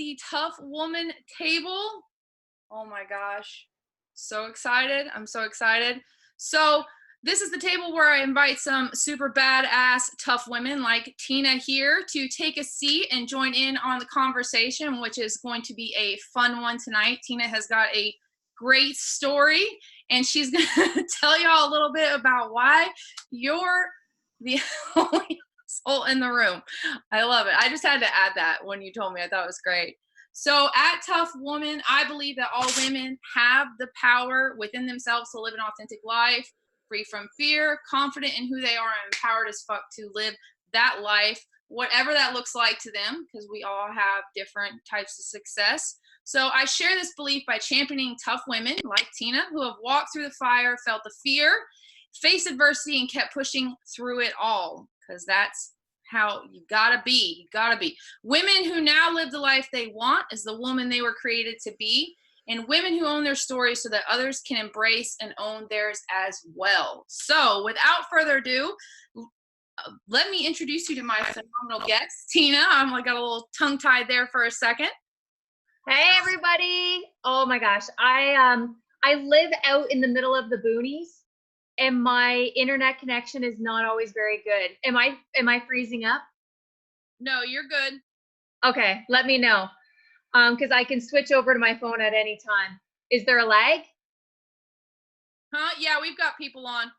the Tough Woman table. Oh my gosh. So excited. I'm so excited. So, this is the table where I invite some super badass tough women like Tina here to take a seat and join in on the conversation, which is going to be a fun one tonight. Tina has got a great story, and she's going to tell y'all a little bit about why you're the only soul in the room. I love it. I just had to add that when you told me. I thought it was great. So at Tough Woman, I believe that all women have the power within themselves to live an authentic life, free from fear, confident in who they are, and empowered as fuck to live that life, whatever that looks like to them, because we all have different types of success. So I share this belief by championing tough women like Tina, who have walked through the fire, felt the fear, faced adversity, and kept pushing through it all, because that's how you gotta be. You gotta be. Women who now live the life they want is the woman they were created to be, and women who own their stories so that others can embrace and own theirs as well. So without further ado, let me introduce you to my phenomenal guest, Tina. I'm like got a little tongue tied there for a second. Hey everybody. Oh my gosh. I live out in the middle of the boonies and my internet connection is not always very good. Am I freezing up? No, you're good. Okay, let me know. Because I can switch over to my phone at any time. Is there a lag? Huh? Yeah, we've got people on.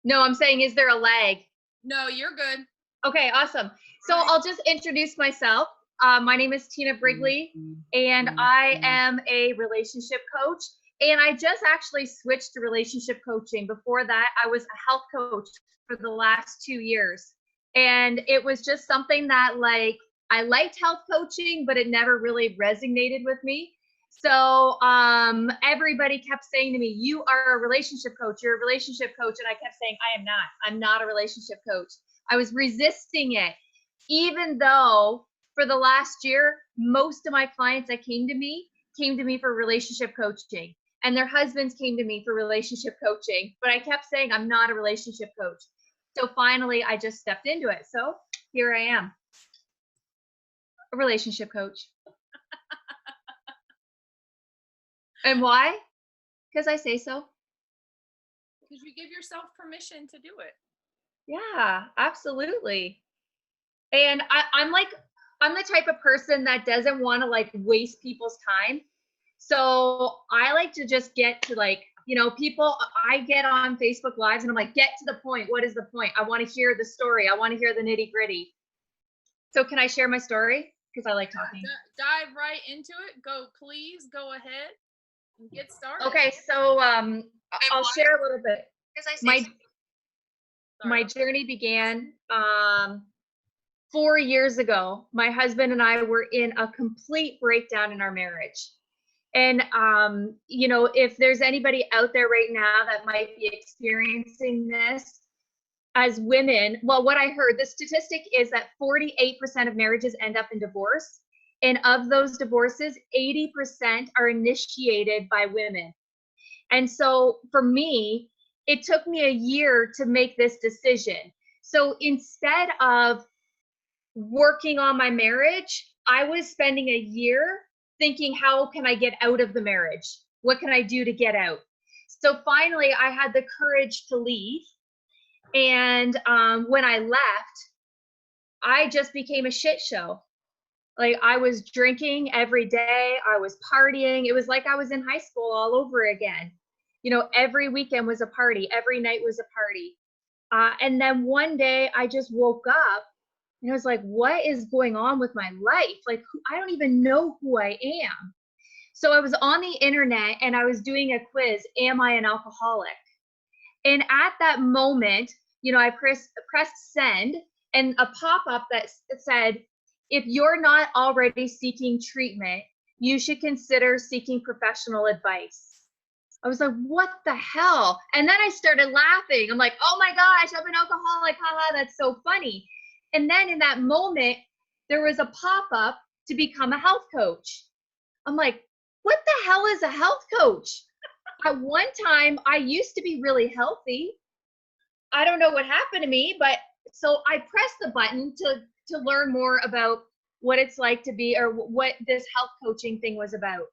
No, I'm saying, is there a lag? No, you're good. Okay, awesome. So I'll just introduce myself. My name is Tina Brigley, and I am a relationship coach. And I just actually switched to relationship coaching. Before that, I was a health coach for the last 2 years. And it was just something that I liked health coaching, but it never really resonated with me. So everybody kept saying to me, you are a relationship coach, you're a relationship coach. And I kept saying, I'm not a relationship coach. I was resisting it, even though for the last year, most of my clients that came to me for relationship coaching, and their husbands came to me for relationship coaching. But I kept saying, I'm not a relationship coach. So finally, I just stepped into it. So here I am, a relationship coach. And why? Because I say so. Because you give yourself permission to do it. Yeah, absolutely. And I'm the type of person that doesn't want to waste people's time. So I like to just get to people, I get on Facebook Lives and I'm like, get to the point. What is the point? I want to hear the story. I want to hear the nitty gritty. So can I share my story? Because I like talking. Dive right into it. Please go ahead and get started. Okay, so I'll share a little bit. My journey began 4 years ago. My husband and I were in a complete breakdown in our marriage. And, if there's anybody out there right now that might be experiencing this as women, well, what I heard, the statistic is that 48% of marriages end up in divorce. And of those divorces, 80% are initiated by women. And so for me, it took me a year to make this decision. So instead of working on my marriage, I was spending a year thinking, how can I get out of the marriage? What can I do to get out? So finally, I had the courage to leave. And when I left, I just became a shit show. I was drinking every day. I was partying. It was like I was in high school all over again. Every weekend was a party. Every night was a party. And then one day I just woke up and I was like, what is going on with my life? I don't even know who I am. So I was on the internet and I was doing a quiz, am I an alcoholic? And at that moment, I pressed send, and a pop-up that said, if you're not already seeking treatment, you should consider seeking professional advice. I was like, what the hell? And then I started laughing. I'm like, oh my gosh, I'm an alcoholic. Haha, that's so funny. And then in that moment, there was a pop-up to become a health coach. I'm like, what the hell is a health coach? At one time, I used to be really healthy. I don't know what happened to me, but so I pressed the button to learn more about what it's like to be, or what this health coaching thing was about.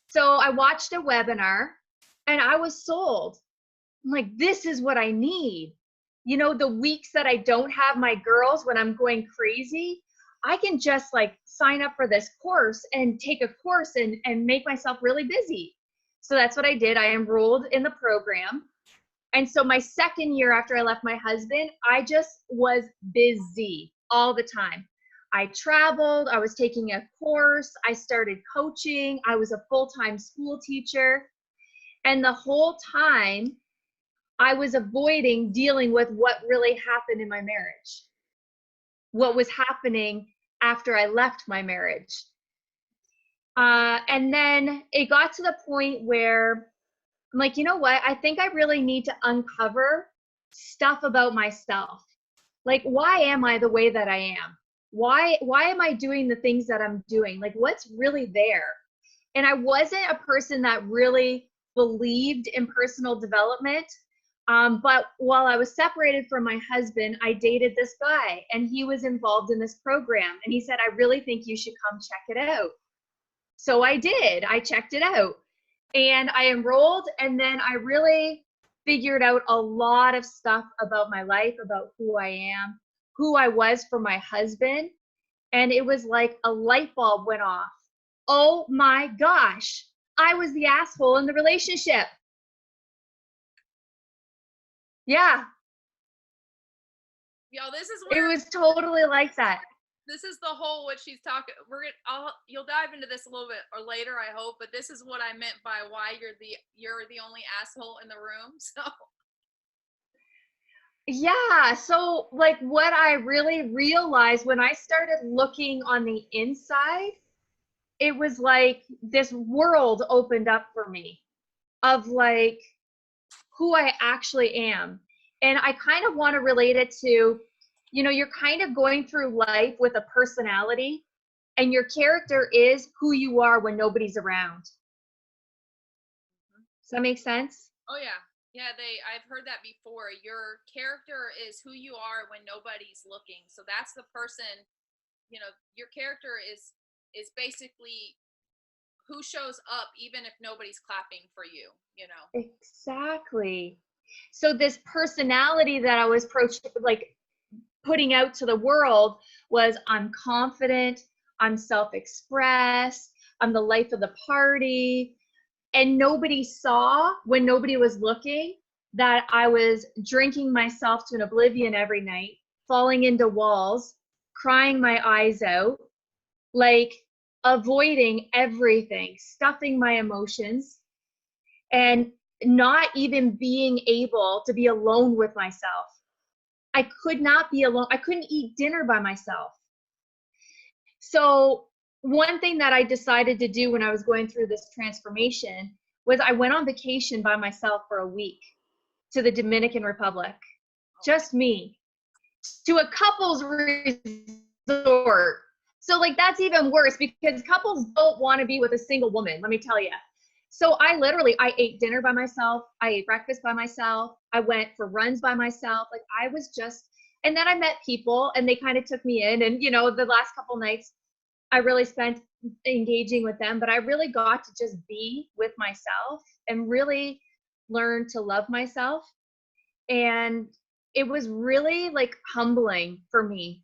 So I watched a webinar and I was sold. I'm like, this is what I need. You know, the weeks that I don't have my girls when I'm going crazy, I can just like sign up for this course and take a course and make myself really busy. So that's what I did. I enrolled in the program. And so my second year after I left my husband, I just was busy all the time. I traveled, I was taking a course, I started coaching, I was a full-time school teacher. And the whole time, I was avoiding dealing with what really happened in my marriage, what was happening after I left my marriage. And then it got to the point where I'm like, you know what? I think I really need to uncover stuff about myself. Like, why am I the way that I am? Why am I doing the things that I'm doing? Like, what's really there? And I wasn't a person that really believed in personal development. But while I was separated from my husband, I dated this guy and he was involved in this program. And he said, I really think you should come check it out. So I did. I checked it out and I enrolled, and then I really figured out a lot of stuff about my life, about who I am, who I was for my husband. And it was like a light bulb went off. Oh my gosh, I was the asshole in the relationship. Yeah. Yo, this is It where was totally like that. this is the whole what she's talking. You'll dive into this a little bit or later, I hope. But this is what I meant by why you're the only asshole in the room. So Yeah. So, like, what I really realized when I started looking on the inside, it was like this world opened up for me of like who I actually am. And I kind of want to relate it to, you know, you're kind of going through life with a personality, and your character is who you are when nobody's around. Does that make sense? oh yeah, yeah. I've heard that before. Your character is who you are when nobody's looking. So that's the person. You know, your character is basically who shows up even if nobody's clapping for you. You know. Exactly. So this personality that I was putting out to the world was, I'm confident, I'm self-expressed, I'm the life of the party. And nobody saw, when nobody was looking, that I was drinking myself to an oblivion every night, falling into walls, crying my eyes out, like avoiding everything, stuffing my emotions, and not even being able to be alone with myself. I could not be alone. I couldn't eat dinner by myself. So one thing that I decided to do when I was going through this transformation was I went on vacation by myself for a week to the Dominican Republic, just me, to a couples resort. So like, that's even worse because couples don't want to be with a single woman, let me tell you. So I ate dinner by myself. I ate breakfast by myself. I went for runs by myself. Like, I was just, and then I met people and they kind of took me in. And, you know, the last couple nights I really spent engaging with them, but I really got to just be with myself and really learn to love myself. And it was really like humbling for me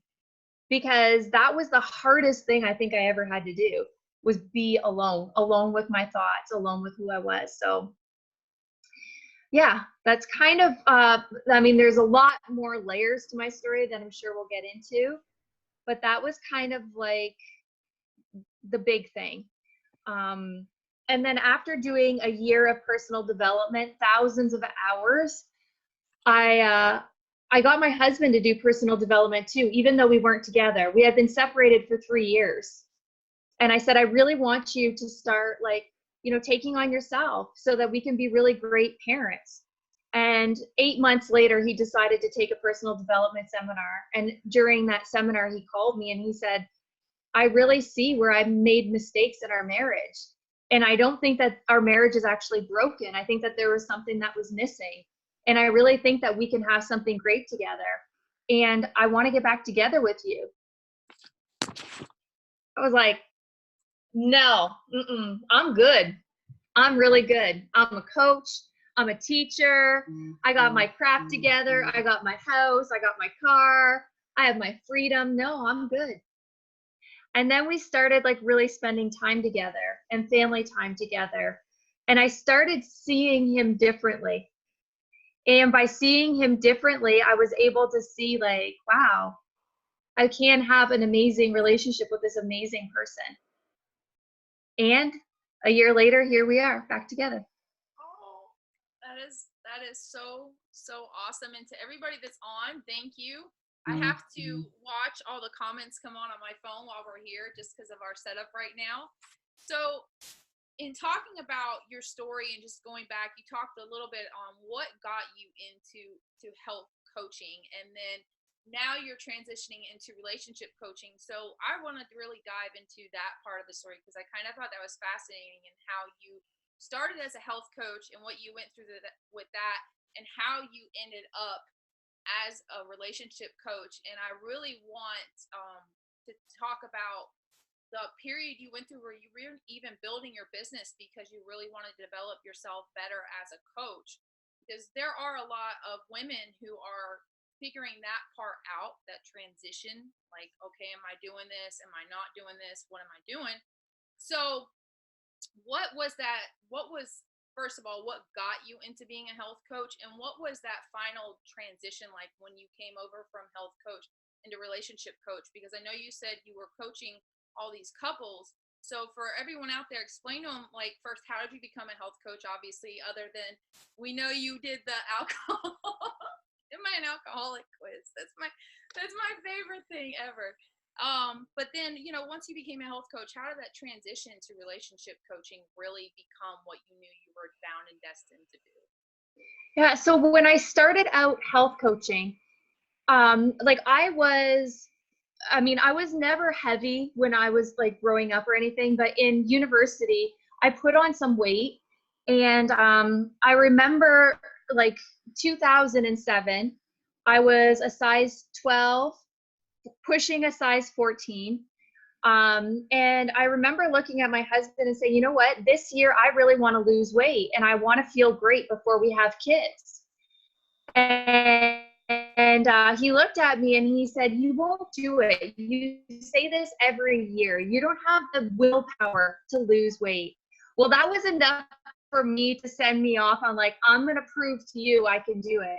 because that was the hardest thing I think I ever had to do, was be alone with my thoughts, alone with who I was. So yeah, that's kind of, I mean, there's a lot more layers to my story that I'm sure we'll get into, but that was kind of like the big thing. And then after doing a year of personal development, thousands of hours, I got my husband to do personal development too, even though we weren't together. We had been separated for 3 years. And I said, I really want you to start, like, you know, taking on yourself so that we can be really great parents. And 8 months later, he decided to take a personal development seminar. And during that seminar, he called me and he said, I really see where I've made mistakes in our marriage. And I don't think that our marriage is actually broken. I think that there was something that was missing. And I really think that we can have something great together. And I want to get back together with you. I was like, no, I'm good. I'm really good. I'm a coach. I'm a teacher. I got my crap together. I got my house. I got my car. I have my freedom. No, I'm good. And then we started like really spending time together and family time together. And I started seeing him differently. And by seeing him differently, I was able to see like, wow, I can have an amazing relationship with this amazing person. And a year later, here we are back together. Oh, that is so awesome. And to everybody that's on, thank you. I have to watch all the comments come on my phone while we're here just because of our setup right now. So in talking about your story and just going back, you talked a little bit on what got you into health coaching, and then now you're transitioning into relationship coaching. So I wanted to really dive into that part of the story because I kind of thought that was fascinating, and how you started as a health coach and what you went through with that, and how you ended up as a relationship coach. And I really want to talk about the period you went through where you were even building your business because you really wanted to develop yourself better as a coach. Because there are a lot of women who are figuring that part out, that transition, like, okay, am I doing this? Am I not doing this? What am I doing? So what was that? What was, first of all, what got you into being a health coach? And what was that final transition like when you came over from health coach into relationship coach? Because I know you said you were coaching all these couples. So for everyone out there, explain to them, like, first, how did you become a health coach? Obviously, other than we know you did the alcohol. Am I an alcoholic quiz? That's my favorite thing ever. But then, once you became a health coach, how did that transition to relationship coaching really become what you knew you were bound and destined to do? Yeah. So when I started out health coaching, like I was never heavy when I was like growing up or anything, but in university, I put on some weight. And I remember like 2007, I was a size 12, pushing a size 14. And I remember looking at my husband and saying, you know what, this year I really want to lose weight and I want to feel great before we have kids. And he looked at me and he said, you won't do it. You say this every year. You don't have the willpower to lose weight. Well, that was enough for me to send me off on like, I'm going to prove to you I can do it.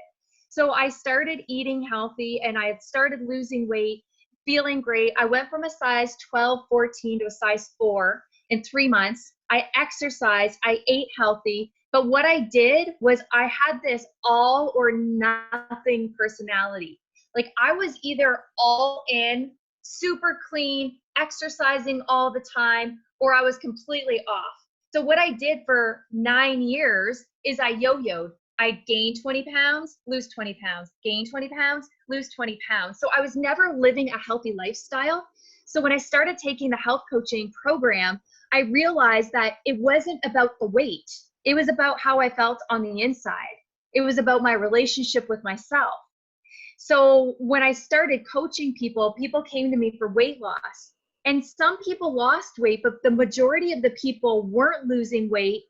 So I started eating healthy and I had started losing weight, feeling great. I went from a size 12, 14 to a size 4 in 3 months. I exercised, I ate healthy. But what I did was I had this all or nothing personality. Like I was either all in, super clean, exercising all the time, or I was completely off. So what I did for 9 years is I yo-yoed. I gained 20 pounds, lose 20 pounds, gain 20 pounds, lose 20 pounds. So I was never living a healthy lifestyle. So when I started taking the health coaching program, I realized that it wasn't about the weight. It was about how I felt on the inside. It was about my relationship with myself. So when I started coaching people, people came to me for weight loss. And some people lost weight, but the majority of the people weren't losing weight.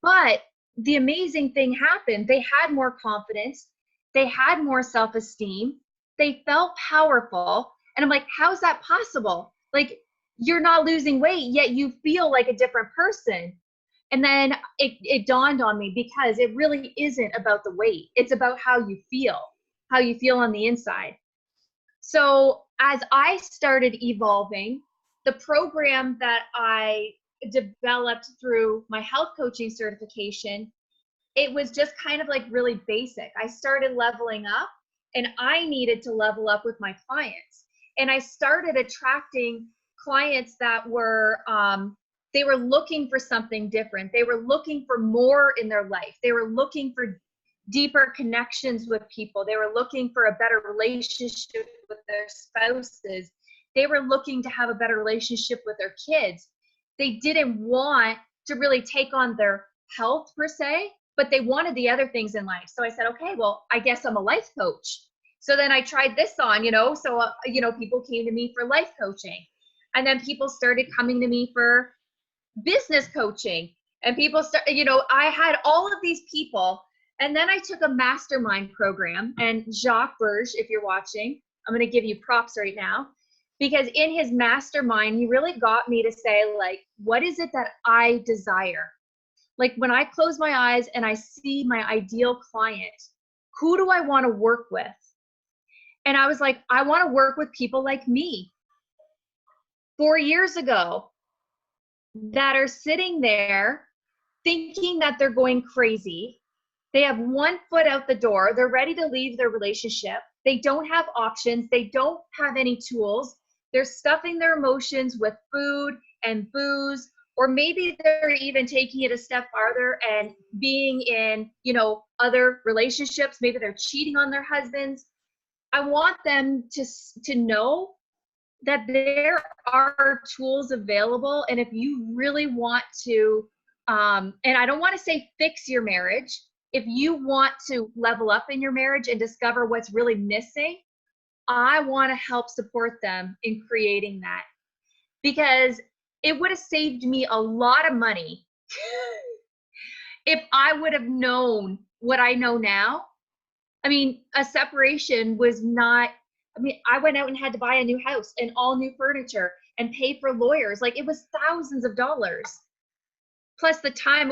But the amazing thing happened. They had more confidence. They had more self-esteem. They felt powerful. And I'm like, how's that possible? Like, you're not losing weight, yet you feel like a different person. And then it dawned on me, because it really isn't about the weight. It's about how you feel on the inside. So as I started evolving, the program that I developed through my health coaching certification, it was just kind of like really basic. I started leveling up, and I needed to level up with my clients. And I started attracting clients that were, they were looking for something different. They were looking for more in their life. They were looking for deeper connections with people. They were looking for a better relationship with their spouses. They were looking to have a better relationship with their kids. They didn't want to really take on their health per se, but they wanted the other things in life. So I said, okay, well, I guess I'm a life coach. So then I tried this on, so, people came to me for life coaching. And then people started coming to me for business coaching, and people start, I had all of these people. And then I took a mastermind program, and Jacques Berge, if you're watching, I'm going to give you props right now, because in his mastermind, he really got me to say, like, what is it that I desire? Like, when I close my eyes and I see my ideal client, who do I want to work with? And I was like, I want to work with people like me 4 years ago that are sitting there thinking that they're going crazy. They have one foot out the door. They're ready to leave their relationship. They don't have options. They don't have any tools. They're stuffing their emotions with food and booze, or maybe they're even taking it a step farther and being in, other relationships. Maybe they're cheating on their husbands. I want them to know that there are tools available. And if you really want to, and I don't want to say fix your marriage, if you want to level up in your marriage and discover what's really missing, I want to help support them in creating that, because it would have saved me a lot of money if I would have known what I know now. I mean, a separation was not, I went out and had to buy a new house and all new furniture and pay for lawyers. Like, it was thousands of dollars plus the time,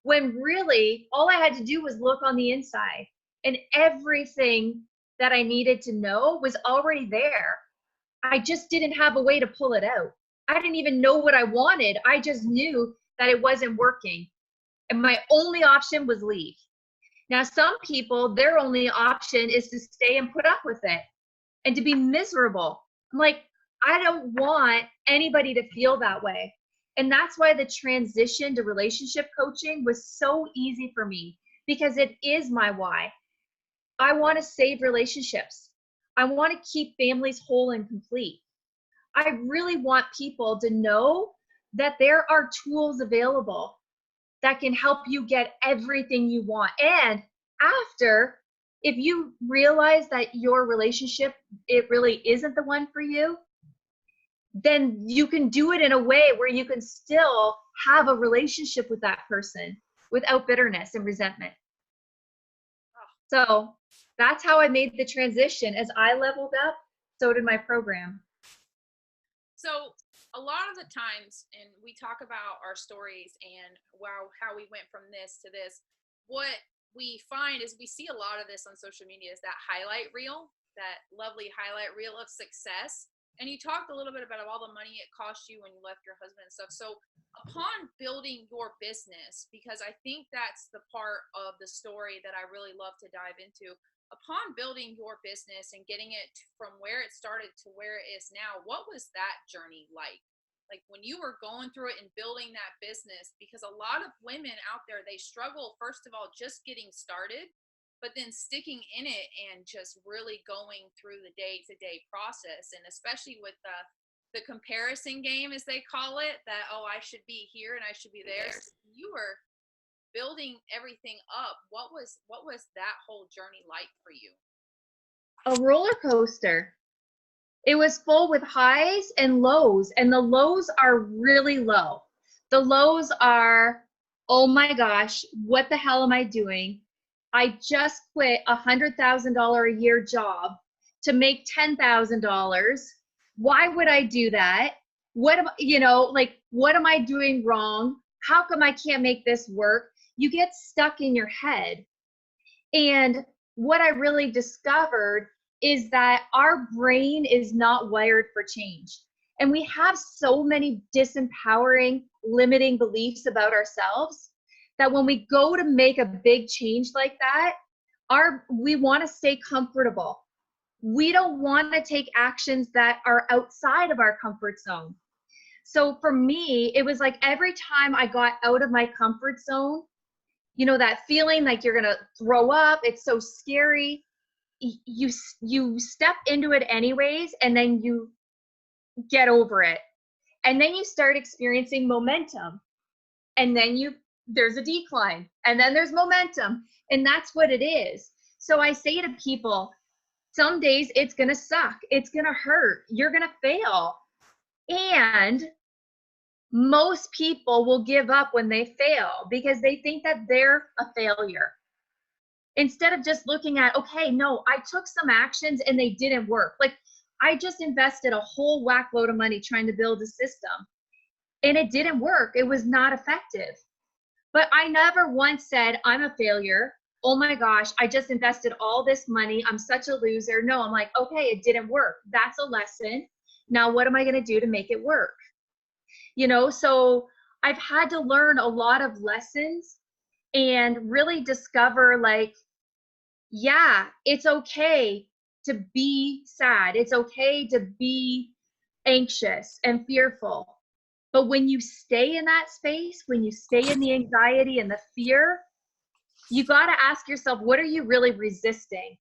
when really all I had to do was look on the inside, and everything that I needed to know was already there. I just didn't have a way to pull it out. I didn't even know what I wanted. I just knew that it wasn't working. And my only option was leave. Now, some people, their only option is to stay and put up with it and to be miserable. I'm like, I don't want anybody to feel that way. And that's why the transition to relationship coaching was so easy for me, because it is my why. I want to save relationships. I want to keep families whole and complete. I really want people to know that there are tools available that can help you get everything you want. And after, if you realize that your relationship, it really isn't the one for you, then you can do it in a way where you can still have a relationship with that person without bitterness and resentment. So that's how I made the transition. As I leveled up, so did my program. So a lot of the times, and we talk about our stories and how we went from this to this, what we find is we see a lot of this on social media is that highlight reel, that lovely highlight reel of success. And you talked a little bit about all the money it cost you when you left your husband and stuff. So upon building your business, because I think that's the part of the story that I really love to dive into, upon building your business and getting it from where it started to where it is now, what was that journey like? Like, when you were going through it and building that business, because a lot of women out there, they struggle, first of all, just getting started, but then sticking in it and just really going through the day-to-day process. And especially with the comparison game, as they call it, that, oh, I should be here and I should be there. So you were building everything up. What was that whole journey like for you? A roller coaster. It was full with highs and lows, and the lows are really low. The lows are, oh my gosh, what the hell am I doing? I just quit $100,000 a year job to make $10,000. Why would I do that? What am I doing wrong? How come I can't make this work? You get stuck in your head. And what I really discovered is that our brain is not wired for change. And we have so many disempowering, limiting beliefs about ourselves that when we go to make a big change like that, we want to stay comfortable. We don't want to take actions that are outside of our comfort zone. So for me, it was like every time I got out of my comfort zone, that feeling like you're going to throw up, it's so scary. You step into it anyways, and then you get over it. And then you start experiencing momentum. And then there's a decline, and then there's momentum. And that's what it is. So I say to people, some days it's going to suck. It's going to hurt. You're going to fail. And most people will give up when they fail because they think that they're a failure. Instead of just looking at, okay, no, I took some actions and they didn't work. Like, I just invested a whole whack load of money trying to build a system and it didn't work. It was not effective. But I never once said, I'm a failure. Oh my gosh, I just invested all this money. I'm such a loser. No, I'm like, okay, it didn't work. That's a lesson. Now, what am I going to do to make it work? So I've had to learn a lot of lessons and really discover, like, yeah, it's okay to be sad. It's okay to be anxious and fearful. But when you stay in that space, when you stay in the anxiety and the fear, you got to ask yourself, what are you really resisting?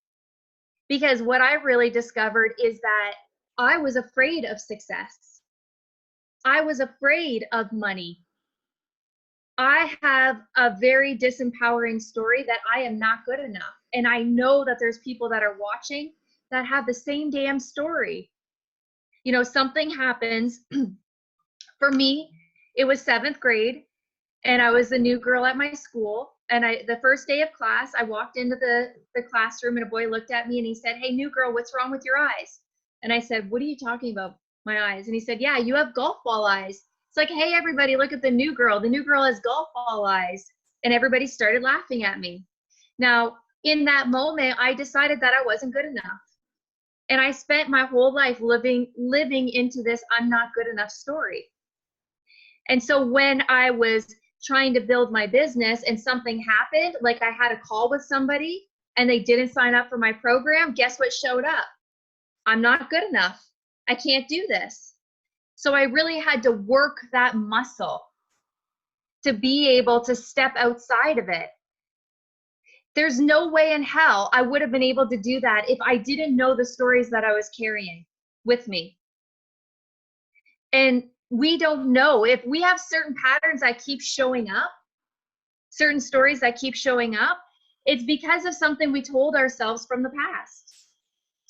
Because what I really discovered is that I was afraid of success. I was afraid of money. I have a very disempowering story that I am not good enough. And I know that there's people that are watching that have the same damn story. Something happens. For me, it was 7th grade, and I was the new girl at my school. And the first day of class, I walked into the classroom, and a boy looked at me and he said, "Hey, new girl, what's wrong with your eyes?" And I said, "What are you talking about, my eyes?" And he said, "Yeah, you have golf ball eyes." It's like, "Hey, everybody, look at the new girl. The new girl has golf ball eyes." And everybody started laughing at me. Now, in that moment, I decided that I wasn't good enough. And I spent my whole life living into this I'm not good enough story. And so when I was trying to build my business and something happened, like I had a call with somebody and they didn't sign up for my program, guess what showed up? I'm not good enough. I can't do this. So I really had to work that muscle to be able to step outside of it. There's no way in hell I would have been able to do that if I didn't know the stories that I was carrying with me. And we don't know if we have certain patterns that keep showing up, certain stories that keep showing up, it's because of something we told ourselves from the past.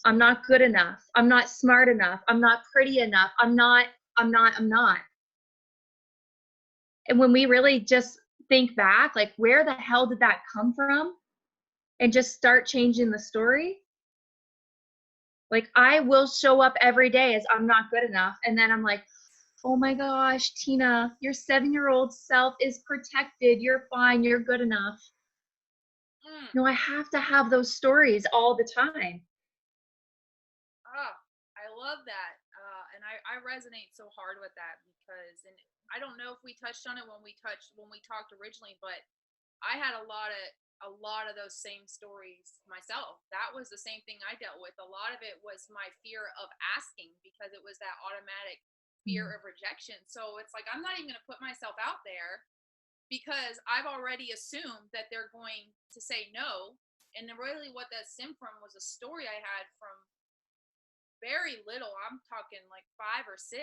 I'm not good enough. I'm not smart enough. I'm not pretty enough. I'm not. And when we really just think back, like, where the hell did that come from? And just start changing the story. Like, I will show up every day as I'm not good enough. And then I'm like, oh my gosh, Tina, your 7-year-old self is protected. You're fine. You're good enough. No, I have to have those stories all the time. Oh, I love that. And I resonate so hard with that because, and I don't know if we touched on it when we talked originally, but I had a lot of those same stories myself. That was the same thing I dealt with. A lot of it was my fear of asking because it was that automatic fear of rejection. So it's like, I'm not even going to put myself out there because I've already assumed that they're going to say no. And then really what that stemmed from was a story I had from very little. I'm talking like 5 or 6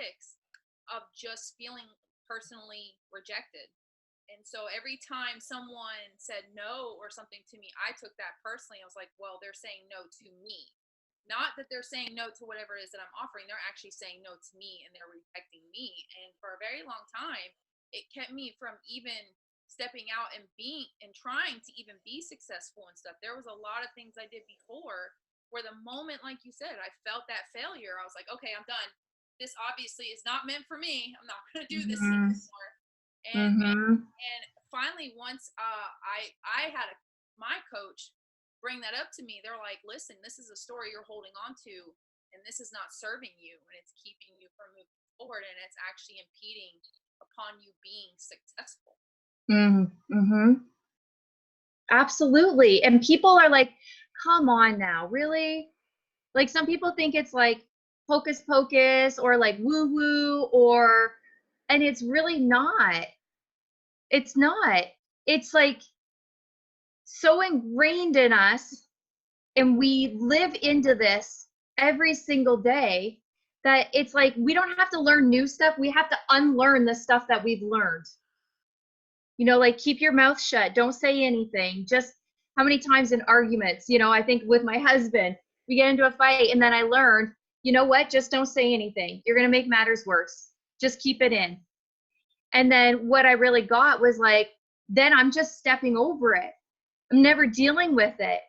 of just feeling personally rejected. And so every time someone said no or something to me, I took that personally. I was like, well, they're saying no to me. Not that they're saying no to whatever it is that I'm offering. They're actually saying no to me and they're rejecting me. And for a very long time, it kept me from even stepping out and being and trying to even be successful and stuff. There was a lot of things I did before where the moment, like you said, I felt that failure. I was like, okay, I'm done. This obviously is not meant for me. I'm not going to do this anymore. And finally, once I had my coach bring that up to me, they're like, "Listen, this is a story you're holding on to, and this is not serving you, and it's keeping you from moving forward, and it's actually impeding upon you being successful." Absolutely. And people are like, come on now, really? Like, some people think it's like hocus pocus or like woo woo, and it's really not. It's not. It's like so ingrained in us, and we live into this every single day that it's like we don't have to learn new stuff. We have to unlearn the stuff that we've learned. Like, keep your mouth shut. Don't say anything. Just how many times in arguments, I think with my husband, we get into a fight and then I learned you know what? Just don't say anything. You're going to make matters worse. Just keep it in. And then what I really got was like, then I'm just stepping over it. I'm never dealing with it.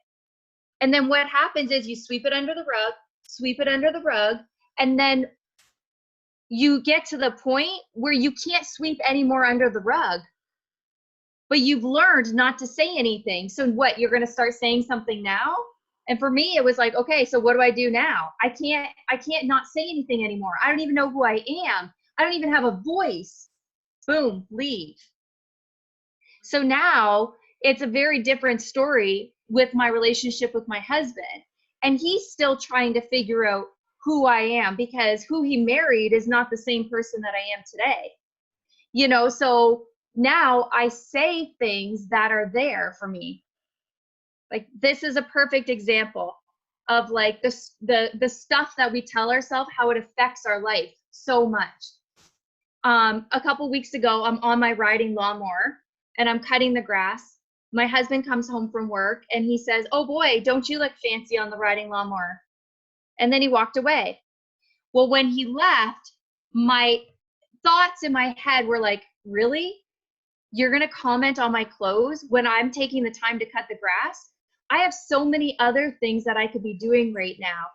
And then what happens is you sweep it under the rug, sweep it under the rug, and then you get to the point where you can't sweep any more under the rug. But you've learned not to say anything. So what, you're going to start saying something now? And for me, it was like, okay, so what do I do now? I can't not say anything anymore. I don't even know who I am. I don't even have a voice. Boom, leave. So now it's a very different story with my relationship with my husband. And he's still trying to figure out who I am, because who he married is not the same person that I am today. You know, so now I say things that are there for me. Like, this is a perfect example of like the stuff that we tell ourselves, how it affects our life so much. A couple weeks ago, I'm on my riding lawnmower and I'm cutting the grass. My husband comes home from work and he says, "Oh boy, don't you look fancy on the riding lawnmower?" And then he walked away. Well, when he left, my thoughts in my head were like, really? You're going to comment on my clothes when I'm taking the time to cut the grass? I have so many other things that I could be doing right now.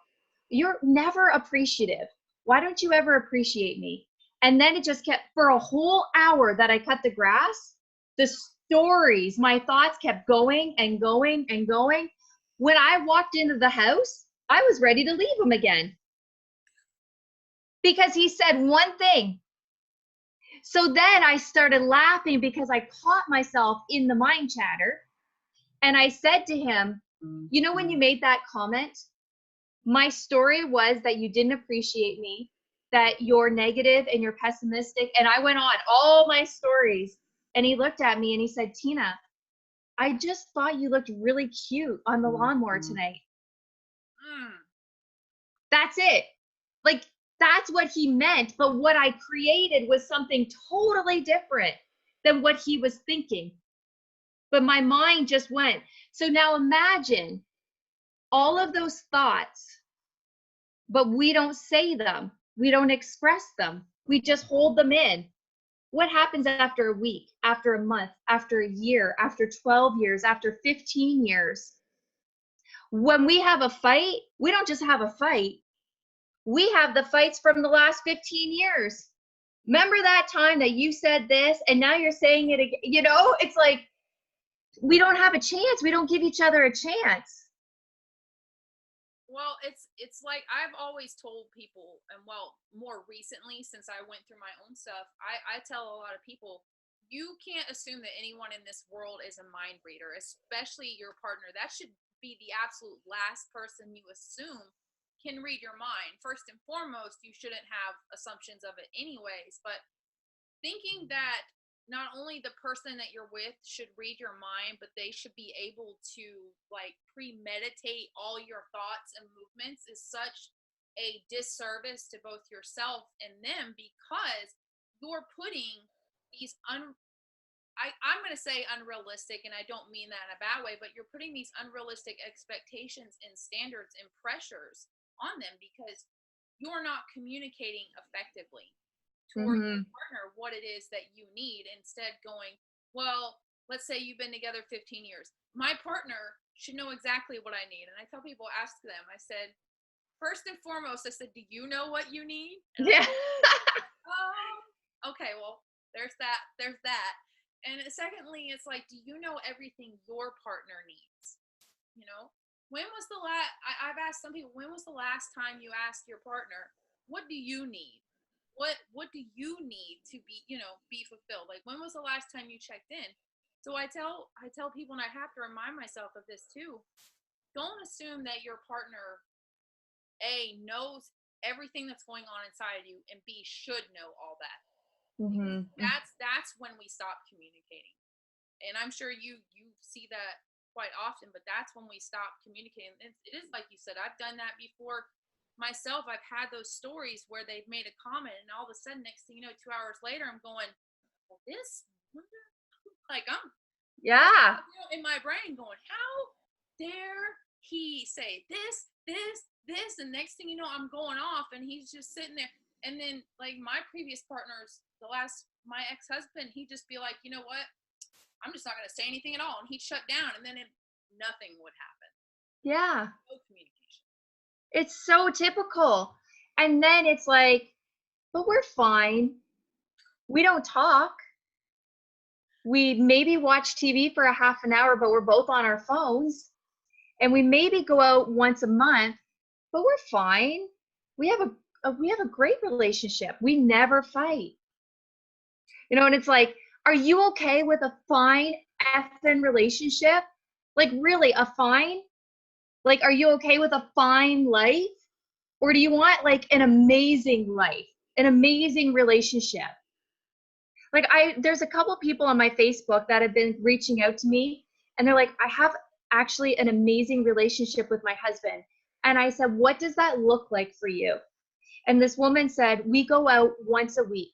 You're never appreciative. Why don't you ever appreciate me? And then it just kept, for a whole hour that I cut the grass, the stories, my thoughts kept going and going and going. When I walked into the house, I was ready to leave him again, because he said one thing. So then I started laughing because I caught myself in the mind chatter. And I said to him, you know, when you made that comment, my story was that you didn't appreciate me, that you're negative and you're pessimistic. And I went on all my stories. And he looked at me and he said, "Tina, I just thought you looked really cute on the lawnmower tonight." That's it. Like, that's what he meant. But what I created was something totally different than what he was thinking. But my mind just went. So now imagine all of those thoughts, but we don't say them. We don't express them. We just hold them in. What happens after a week, after a month, after a year, after 12 years, after 15 years? When we have a fight, we don't just have a fight. We have the fights from the last 15 years. Remember that time that you said this and now you're saying it again? You know, it's like we don't have a chance. We don't give each other a chance. Well, it's like I've always told people, and well, more recently since I went through my own stuff, I tell a lot of people, you can't assume that anyone in this world is a mind reader, especially your partner. That should be the absolute last person you assume can read your mind. First and foremost, you shouldn't have assumptions of it anyways, but thinking that not only the person that you're with should read your mind, but they should be able to like premeditate all your thoughts and movements is such a disservice to both yourself and them, because you're putting these I'm going to say unrealistic, and I don't mean that in a bad way, but you're putting these unrealistic expectations and standards and pressures on them because you're not communicating effectively towards your partner what it is that you need. Instead going, well, let's say you've been together 15 years. My partner should know exactly what I need. And I tell people, ask them, I said, first and foremost, I said, do you know what you need? And Yeah. Okay, well, there's that. And secondly, it's like, do you know everything your partner needs? You know, when was the last, I've asked some people, when was the last time you asked your partner, what do you need? What do you need to be, be fulfilled? Like, when was the last time you checked in? So I tell people, and I have to remind myself of this too, don't assume that your partner A knows everything that's going on inside of you, and B should know all that. That's when we stop communicating. And I'm sure you see that quite often, but that's when we stop communicating. It is like you said, I've done that before myself. I've had those stories where they've made a comment and all of a sudden, next thing you know, 2 hours later, I'm going, well, this, like, I'm Yeah. in my brain going, how dare he say this, this, and next thing you know, I'm going off, and he's just sitting there. And then, like, my previous partners, my ex-husband, he'd just be like, you know what? I'm just not going to say anything at all. And he'd shut down, and then nothing would happen. Yeah. No communication. It's so typical. And then it's like, but we're fine. We don't talk. We maybe watch TV for a half an hour, but we're both on our phones. And we maybe go out once a month, but we're fine. We have a great relationship. We never fight. You know, and it's like, are you okay with a fine effing relationship? Like, really, a fine? Like, are you okay with a fine life? Or do you want like an amazing life, an amazing relationship? Like, there's a couple people on my Facebook that have been reaching out to me, and they're like, I have actually an amazing relationship with my husband. And I said, what does that look like for you? And this woman said, we go out once a week.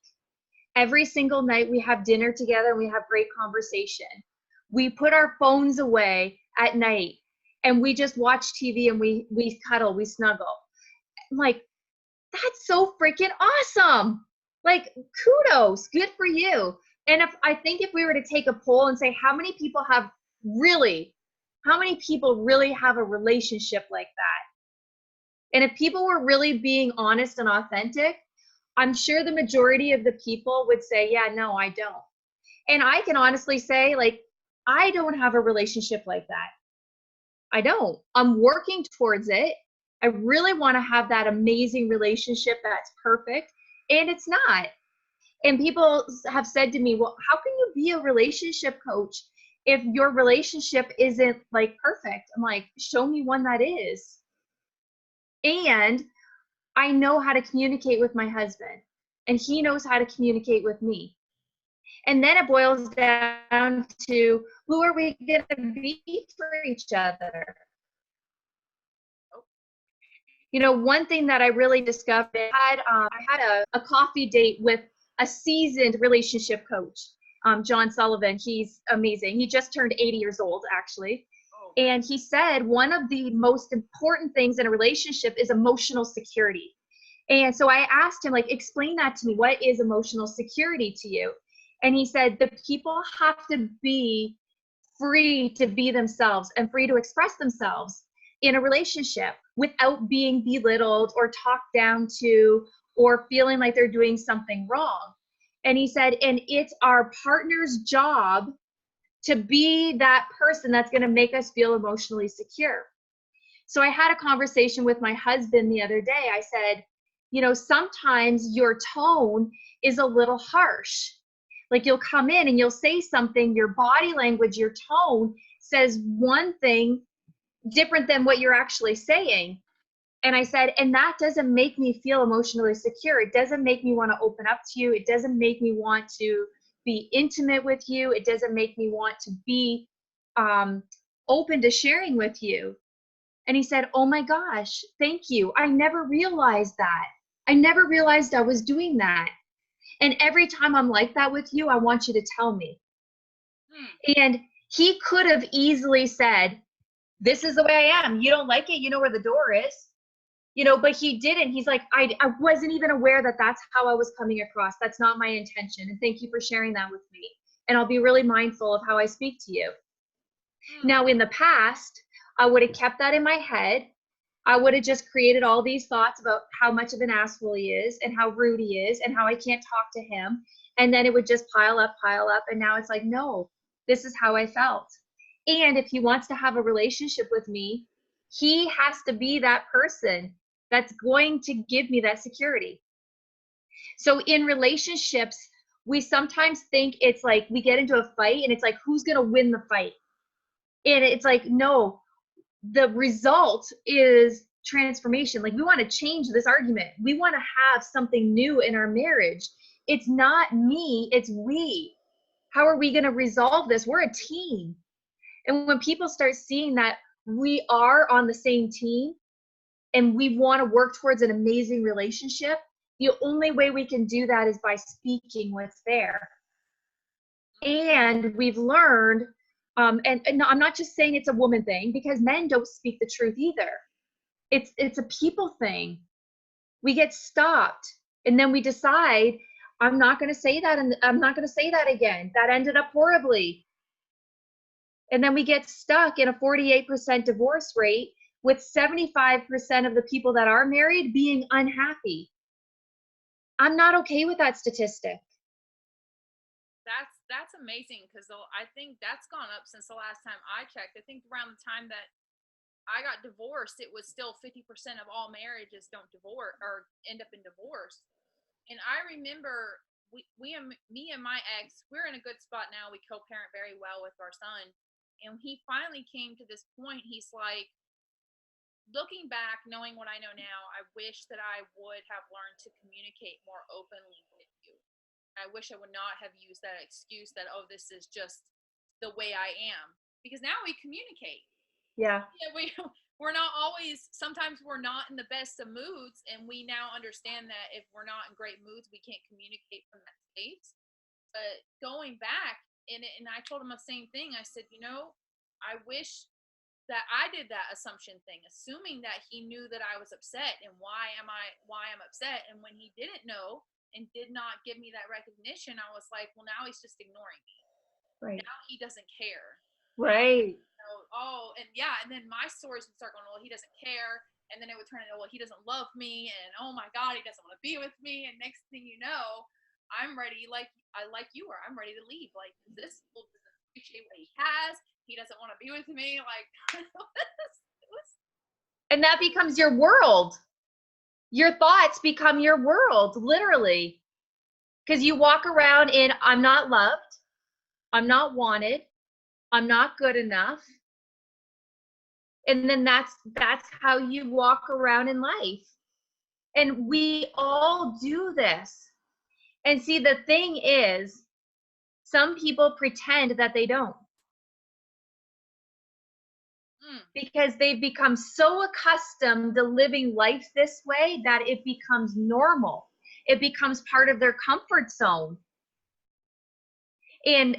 Every single night we have dinner together and we have great conversation. We put our phones away at night and we just watch TV and we cuddle, we snuggle. I'm like, that's so freaking awesome. Like, kudos, good for you. And if we were to take a poll and say how many people really have a relationship like that? And if people were really being honest and authentic, I'm sure the majority of the people would say, yeah, no, I don't. And I can honestly say, like, I don't have a relationship like that. I don't. I'm working towards it. I really want to have that amazing relationship that's perfect, and it's not. And people have said to me, well, how can you be a relationship coach if your relationship isn't like perfect? I'm like, show me one that is. And I know how to communicate with my husband, and he knows how to communicate with me. And then it boils down to, who are we going to be for each other? You know, one thing that I really discovered, I had a coffee date with a seasoned relationship coach, John Sullivan. He's amazing. He just turned 80 years old, actually. And he said one of the most important things in a relationship is emotional security. And so I asked him, like, explain that to me. What is emotional security to you? And he said, the people have to be free to be themselves and free to express themselves in a relationship without being belittled or talked down to or feeling like they're doing something wrong. And he said, and it's our partner's job to be that person that's going to make us feel emotionally secure. So I had a conversation with my husband the other day. I said, you know, sometimes your tone is a little harsh. Like, you'll come in and you'll say something, your body language, your tone says one thing different than what you're actually saying. And I said, and that doesn't make me feel emotionally secure. It doesn't make me want to open up to you. It doesn't make me want to be intimate with you. It doesn't make me want to be open to sharing with you. And he said, oh my gosh, thank you. I never realized that. I never realized I was doing that. And every time I'm like that with you, I want you to tell me. And he could have easily said, this is the way I am. You don't like it, you know where the door is. You know, but he didn't. He's like, I wasn't even aware that that's how I was coming across. That's not my intention. And thank you for sharing that with me. And I'll be really mindful of how I speak to you. Now, in the past, I would have kept that in my head. I would have just created all these thoughts about how much of an asshole he is and how rude he is and how I can't talk to him. And then it would just pile up. And now it's like, no, this is how I felt. And if he wants to have a relationship with me, he has to be that person that's going to give me that security. So in relationships, we sometimes think it's like we get into a fight and it's like, who's going to win the fight? And it's like, no, the result is transformation. Like, we want to change this argument. We want to have something new in our marriage. It's not me, it's we. How are we going to resolve this? We're a team. And when people start seeing that we are on the same team and we want to work towards an amazing relationship, the only way we can do that is by speaking what's there. And we've learned, and I'm not just saying it's a woman thing, because men don't speak the truth either. It's a people thing. We get stopped, and then we decide, I'm not going to say that, and I'm not going to say that again. That ended up horribly. And then we get stuck in a 48% divorce rate, with 75% of the people that are married being unhappy. I'm not okay with that statistic. That's amazing, because I think that's gone up since the last time I checked. I think around the time that I got divorced, it was still 50% of all marriages don't divorce or end up in divorce. And I remember me and my ex, we're in a good spot now. We co-parent very well with our son. And he finally came to this point. He's like, looking back, knowing what I know now, I wish that I would have learned to communicate more openly with you. I wish I would not have used that excuse that, oh, this is just the way I am. Because now we communicate. Yeah. Yeah, we're not always, sometimes we're not in the best of moods, and we now understand that if we're not in great moods, we can't communicate from that state. But going back, and I told him the same thing. I said, I wish that I did that assumption thing, assuming that he knew that I was upset, and why I'm upset. And when he didn't know and did not give me that recognition, I was like, well, now he's just ignoring me. Right. Now he doesn't care. Right. Oh, and yeah, and then my stories would start going, well, he doesn't care. And then it would turn into, well, he doesn't love me, and oh my God, he doesn't want to be with me. And next thing you know, I'm ready, like you were, I'm ready to leave. Like, this fool doesn't appreciate what he has. He doesn't want to be with me. Like, and that becomes your world. Your thoughts become your world, literally. Because you walk around in, I'm not loved, I'm not wanted, I'm not good enough. And then that's how you walk around in life. And we all do this. And see, the thing is, some people pretend that they don't. Because they've become so accustomed to living life this way that it becomes normal. It becomes part of their comfort zone. And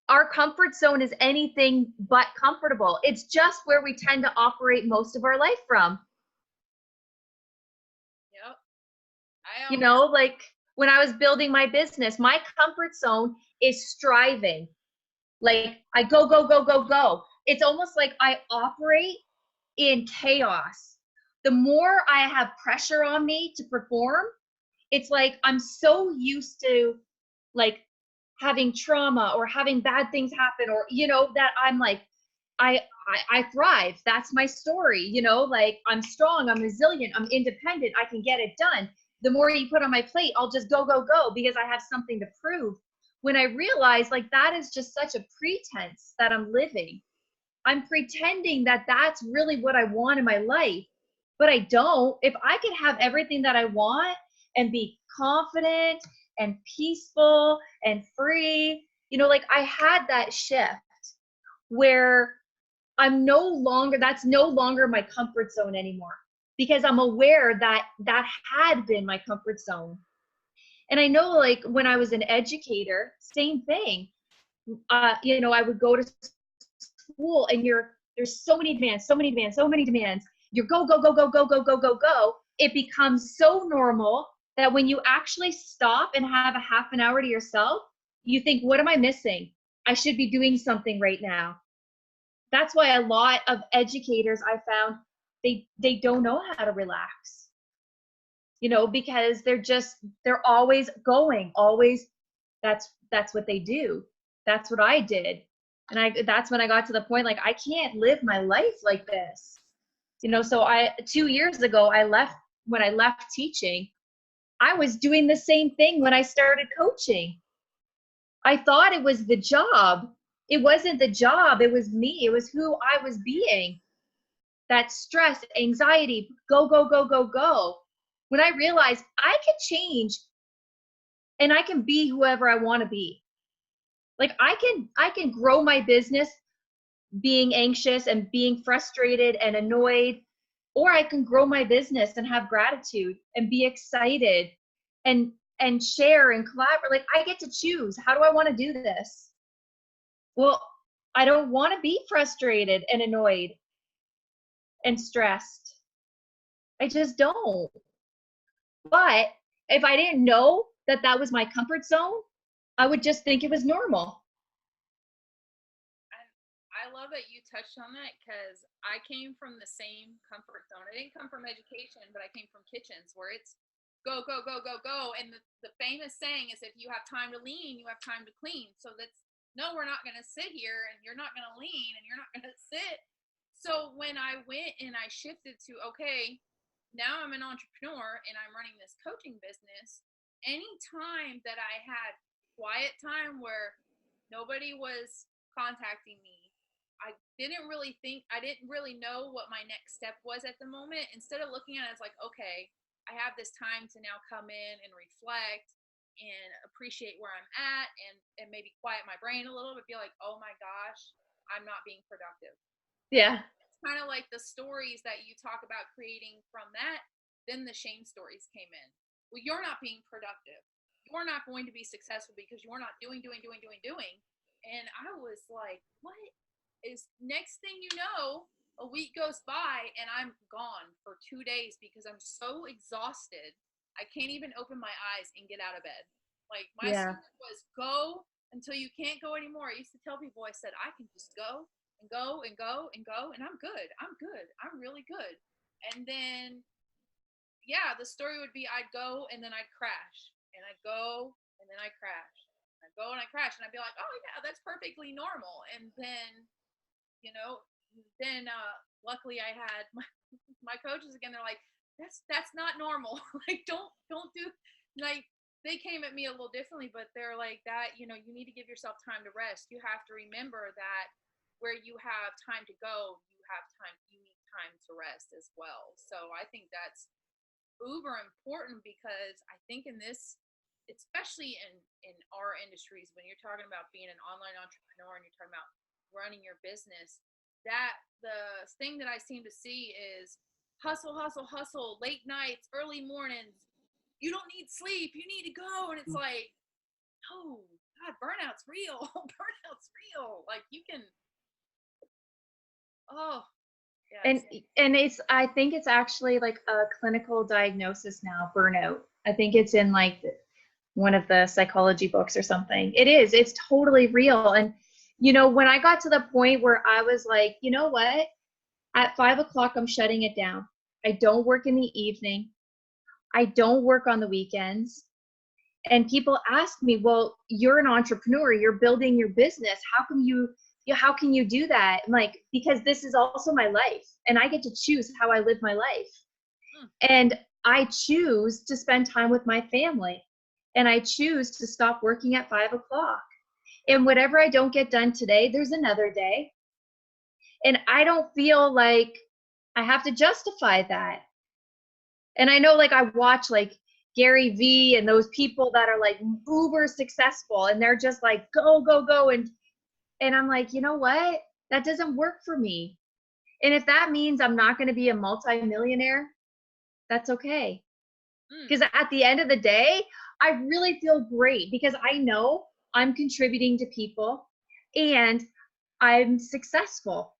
our comfort zone is anything but comfortable. It's just where we tend to operate most of our life from. Yep. Like when I was building my business, my comfort zone is striving. Like I go, go, go, go, go. It's almost like I operate in chaos. The more I have pressure on me to perform, it's like I'm so used to like having trauma or having bad things happen, or that I'm like I thrive. That's my story. Like I'm strong, I'm resilient, I'm independent, I can get it done. The more you put on my plate, I'll just go, go, go, because I have something to prove. When I realize like that is just such a pretense that I'm living. I'm pretending that that's really what I want in my life, but I don't. If I could have everything that I want and be confident and peaceful and free, like I had that shift where that's no longer my comfort zone anymore, because I'm aware that that had been my comfort zone. And I know, like when I was an educator, same thing. I would go to school and there's so many demands, so many demands, so many demands. You're go, go, go, go, go, go, go, go, go. It becomes so normal that when you actually stop and have a half an hour to yourself, you think, what am I missing? I should be doing something right now. That's why a lot of educators I found, they don't know how to relax, because they're always going, always. That's what they do. That's what I did. And that's when I got to the point, like, I can't live my life like this. So 2 years ago, when I left teaching, I was doing the same thing when I started coaching. I thought it was the job. It wasn't the job. It was me. It was who I was being. That stress, anxiety, go, go, go, go, go. When I realized I can change and I can be whoever I want to be. Like I can grow my business being anxious and being frustrated and annoyed, or I can grow my business and have gratitude and be excited and share and collaborate. Like I get to choose. How do I want to do this? Well, I don't want to be frustrated and annoyed and stressed. I just don't. But if I didn't know that that was my comfort zone, I would just think it was normal. And I love that you touched on that because I came from the same comfort zone. I didn't come from education, but I came from kitchens where it's go, go, go, go, go. And the famous saying is if you have time to lean, you have time to clean. So that's no, we're not going to sit here and you're not going to lean and you're not going to sit. So when I went and I shifted to, okay, now I'm an entrepreneur and I'm running this coaching business, any time that I had quiet time where nobody was contacting me, I didn't really know what my next step was at the moment. Instead of looking at it as like, okay, I have this time to now come in and reflect and appreciate where I'm at and maybe quiet my brain a little bit, be like, oh my gosh, I'm not being productive. And Yeah. it's kind of like the stories that you talk about creating from that, then the shame stories came in. Well, you're not being productive. You're not going to be successful because you're not doing. And I was like, what is next thing you know, a week goes by and I'm gone for 2 days because I'm so exhausted. I can't even open my eyes and get out of bed. Like my Yeah. slogan was go until you can't go anymore. I used to tell people, I said, I can just go and go and go and go and I'm good. I'm good. I'm really good. And then yeah, the story would be I'd go and then I'd crash. And I'd go and then I'd crash. I'd go and I'd crash and I'd be like, oh yeah, that's perfectly normal. And then, you know, then luckily I had my coaches again, they're like, that's not normal. Like don't do like they came at me a little differently, but they're like that, you know, you need to give yourself time to rest. You have to remember that where you have time to go, you need time to rest as well. So I think that's uber important because I think in this, especially in our industries, when you're talking about being an online entrepreneur and you're talking about running your business, that the thing that I seem to see is hustle, hustle, hustle, late nights, early mornings. You don't need sleep. You need to go. And it's like, oh God, burnout's real. Burnout's real. Like you can, oh And yes. it's I think it's actually like a clinical diagnosis now, burnout. I think it's in like one of the psychology books or something. It's totally real. And you know, when I got to the point where I was like, you know what? At 5 o'clock, I'm shutting it down. I don't work in the evening. I don't work on the weekends. And people ask me, well, you're an entrepreneur, you're building your business. How can you do that? I'm like, because this is also my life and I get to choose how I live my life. And I choose to spend time with my family and I choose to stop working at 5 o'clock. And whatever I don't get done today, there's another day. And I don't feel like I have to justify that. And I know like I watch like Gary V and those people that are like uber successful and they're just like go, go, go. And I'm like, you know what? That doesn't work for me. And if that means I'm not going to be a multimillionaire, that's okay. Because at the end of the day, I really feel great because I know I'm contributing to people and I'm successful.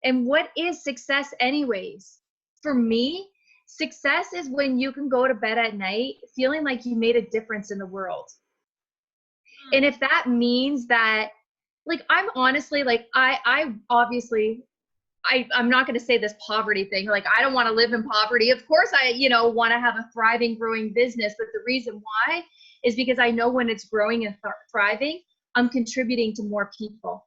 And what is success, anyways? For me, success is when you can go to bed at night feeling like you made a difference in the world. And if that means that, like, I'm honestly, like, I obviously, I'm not going to say this poverty thing. Like, I don't want to live in poverty. Of course, I, you know, want to have a thriving, growing business. But the reason why is because I know when it's growing and thriving, I'm contributing to more people.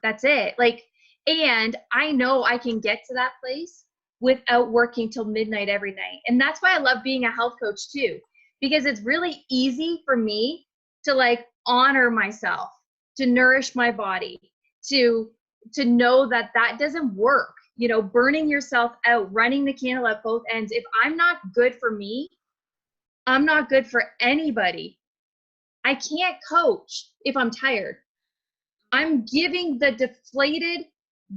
That's it. Like, and I know I can get to that place without working till midnight every night. And that's why I love being a health coach too, because it's really easy for me to like honor myself, to nourish my body, to know that that doesn't work. You know, burning yourself out, running the candle at both ends. If I'm not good for me, I'm not good for anybody. I can't coach if I'm tired. I'm giving the deflated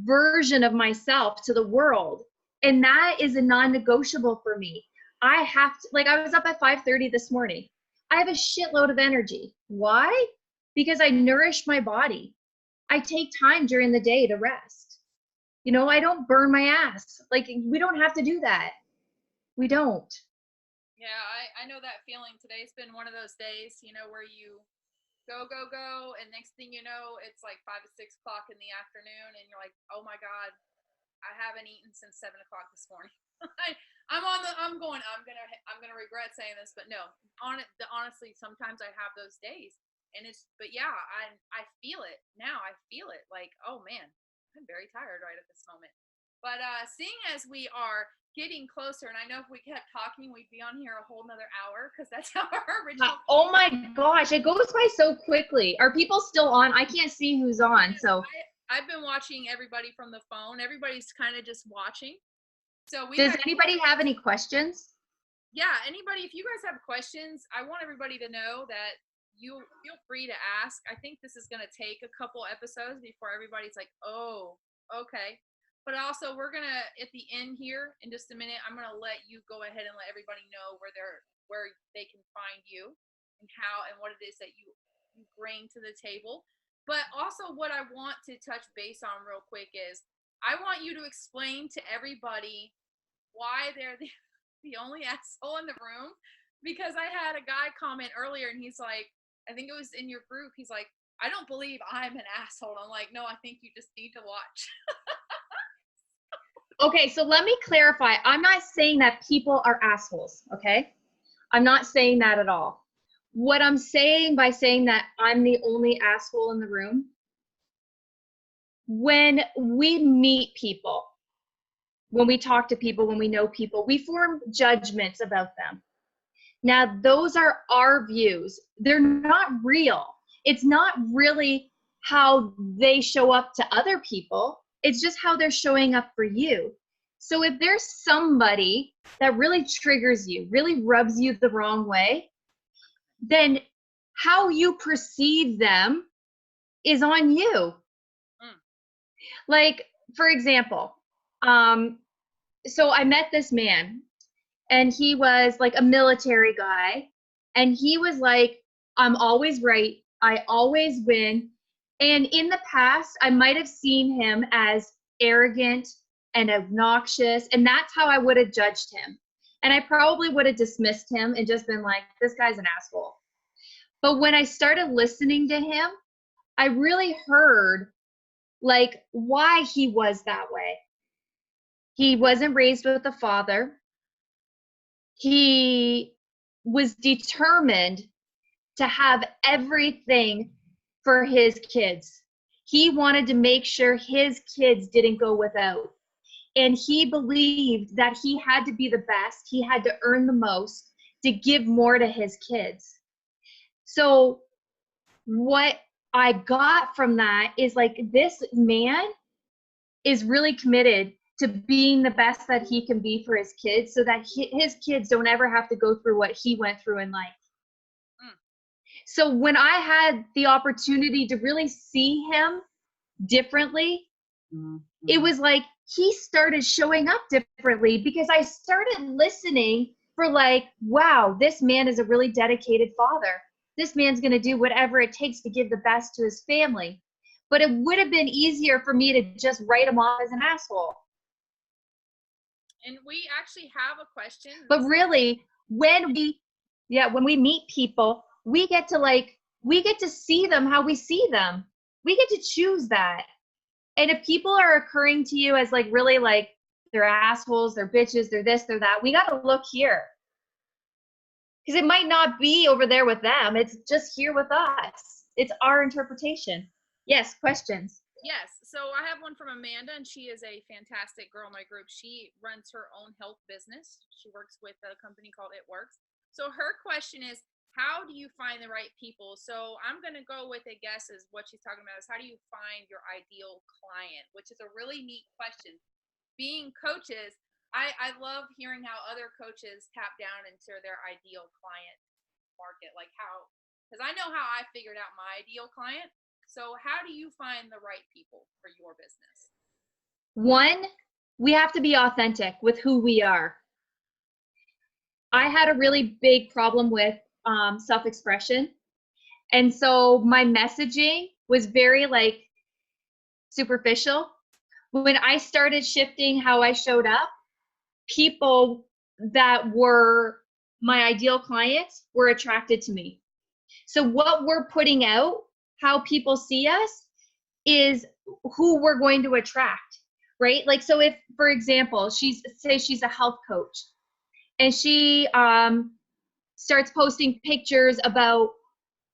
version of myself to the world. And that is a non-negotiable for me. I have to, like, I was up at 5:30 this morning. I have a shitload of energy. Why? Because I nourish my body. I take time during the day to rest. You know, I don't burn my ass. Like, we don't have to do that. We don't. Yeah, I know that feeling. Today's been one of those days, you know, where you go, and next thing you know, it's like 5 to 6 o'clock in the afternoon, and you're like, oh my God, I haven't eaten since 7 o'clock this morning. I'm gonna regret saying this, but no, honestly, sometimes I have those days, and but yeah, I feel it now. I feel it like, oh man, I'm very tired right at this moment. But seeing as we are getting closer, and I know if we kept talking, we'd be on here a whole nother hour because that's how our original. Oh my gosh, it goes by so quickly. Are people still on? I can't see who's on. So I've been watching everybody from the phone. Everybody's kind of just watching. So does anybody have any questions? Yeah, anybody, if you guys have questions, I want everybody to know that you feel free to ask. I think this is going to take a couple episodes before everybody's like, oh, okay. But also, we're going to, at the end here in just a minute, I'm going to let you go ahead and let everybody know where they can find you and how and what it is that you bring to the table. But also, what I want to touch base on real quick is I want you to explain to everybody why they're the only asshole in the room, because I had a guy comment earlier and he's like, I think it was in your group, he's like, I don't believe I'm an asshole. I'm like, no, I think you just need to watch. Okay, so let me clarify. I'm not saying that people are assholes, okay? I'm not saying that at all. What I'm saying by saying that I'm the only asshole in the room, when we meet people, when we talk to people, when we know people, we form judgments about them. Now, those are our views. They're not real. It's not really how they show up to other people. It's just how they're showing up for you. So if there's somebody that really triggers you, really rubs you the wrong way, then how you perceive them is on you. Like, for example, so I met this man, and he was like a military guy, and he was like, I'm always right, I always win. And in the past, I might have seen him as arrogant and obnoxious, and that's how I would have judged him. And I probably would have dismissed him and just been like, this guy's an asshole. But when I started listening to him, I really heard like why he was that way. He wasn't raised with a father. He was determined to have everything for his kids. He wanted to make sure his kids didn't go without. And he believed that he had to be the best, he had to earn the most to give more to his kids. So what I got from that is like, this man is really committed to being the best that he can be for his kids, so that his kids don't ever have to go through what he went through in life. So when I had the opportunity to really see him differently, it was like he started showing up differently, because I started listening for like, wow, this man is a really dedicated father. This man's going to do whatever it takes to give the best to his family. But it would have been easier for me to just write him off as an asshole. And we actually have a question. But really, when we meet people, we get to see them how we see them. We get to choose that. And if people are occurring to you as like really like they're assholes, they're bitches, they're this, they're that, we got to look here. Because it might not be over there with them. It's just here with us. It's our interpretation. Yes, questions. Yes. So I have one from Amanda, and she is a fantastic girl in my group. She runs her own health business. She works with a company called It Works. So her question is, how do you find the right people? So I'm going to go with a guess is what she's talking about is, how do you find your ideal client, which is a really neat question. Being coaches, I love hearing how other coaches tap down into their ideal client market, like how, because I know how I figured out my ideal client. So how do you find the right people for your business? One, we have to be authentic with who we are. I had a really big problem with self-expression. And so my messaging was very like superficial. When I started shifting how I showed up, people that were my ideal clients were attracted to me. So what we're putting out, how people see us, is who we're going to attract, right? Like, so if, for example, she's a health coach, and she starts posting pictures about,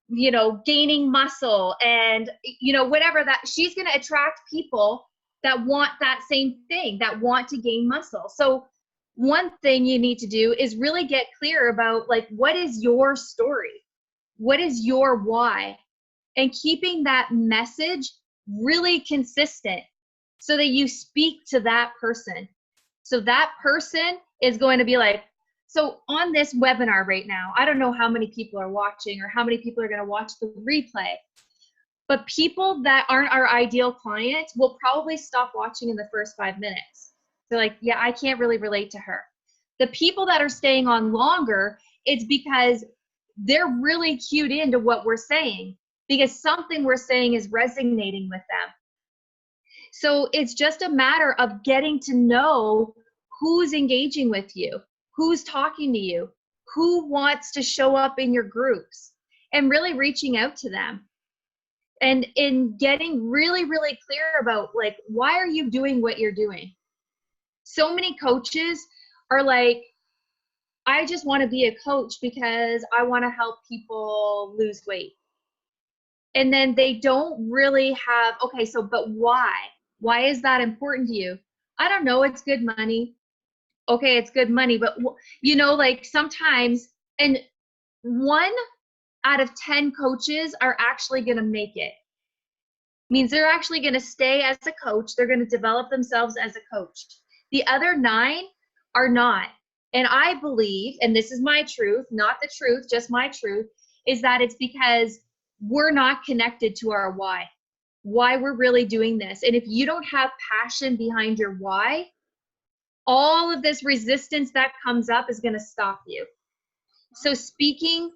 you know, gaining muscle and, you know, whatever, that she's going to attract people that want that same thing, that want to gain muscle. So one thing you need to do is really get clear about, like, what is your story? What is your why? And keeping that message really consistent so that you speak to that person. So that person is going to be like, so on this webinar right now, I don't know how many people are watching or how many people are going to watch the replay, but people that aren't our ideal clients will probably stop watching in the first 5 minutes. They're like, yeah, I can't really relate to her. The people that are staying on longer, it's because they're really cued into what we're saying, because something we're saying is resonating with them. So it's just a matter of getting to know who's engaging with you, who's talking to you, who wants to show up in your groups, and really reaching out to them. And in getting really, really clear about, like, why are you doing what you're doing? So many coaches are like, I just want to be a coach because I want to help people lose weight. And then they don't really have, okay, so, but why? Why is that important to you? I don't know, it's good money. Okay, it's good money, but, you know, like, sometimes, and 1 out of 10 coaches are actually going to make it. Means they're actually going to stay as a coach. They're going to develop themselves as a coach. The other 9 are not. And I believe, and this is my truth, not the truth, just my truth, is that it's because we're not connected to our why we're really doing this. And if you don't have passion behind your why, all of this resistance that comes up is going to stop you. So speaking,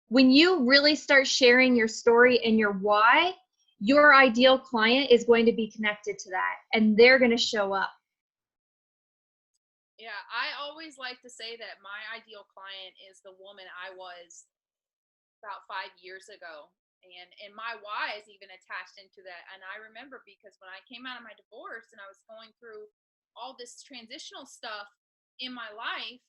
when you really start sharing your story and your why, your ideal client is going to be connected to that, and they're going to show up. Yeah, I always like to say that my ideal client is the woman I was about 5 years ago. And my why is even attached into that. And I remember, because when I came out of my divorce and I was going through all this transitional stuff in my life,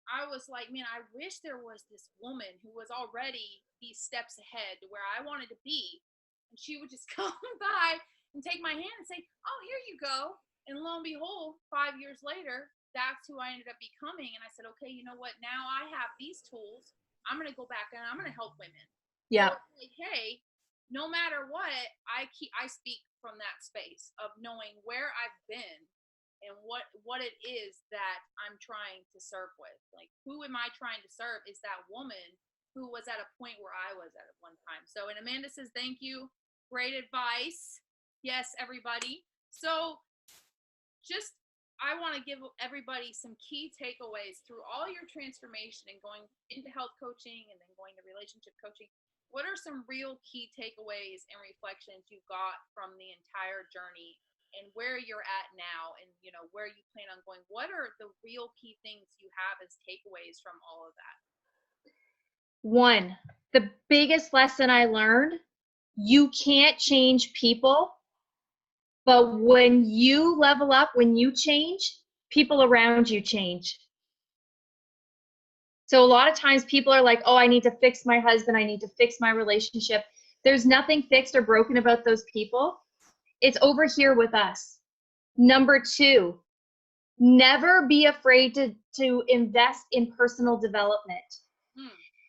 I was like, man, I wish there was this woman who was already these steps ahead to where I wanted to be. And she would just come by and take my hand and say, oh, here you go. And lo and behold, 5 years later, that's who I ended up becoming. And I said, okay, you know what? Now I have these tools. I'm going to go back and I'm going to help women. Yeah. So, like, hey, no matter what, I speak from that space of knowing where I've been and what it is that I'm trying to serve with. Like, who am I trying to serve is that woman who was at a point where I was at one time. So, and Amanda says, thank you. Great advice. Yes, everybody. So just, I want to give everybody some key takeaways through all your transformation and going into health coaching and then going to relationship coaching. What are some real key takeaways and reflections you got from the entire journey and where you're at now, and, you know, where you plan on going? What are the real key things you have as takeaways from all of that? 1, the biggest lesson I learned, you can't change people, but when you level up, when you change, people around you change. So a lot of times people are like, oh, I need to fix my husband. I need to fix my relationship. There's nothing fixed or broken about those people. It's over here with us. Number 2, never be afraid to invest in personal development,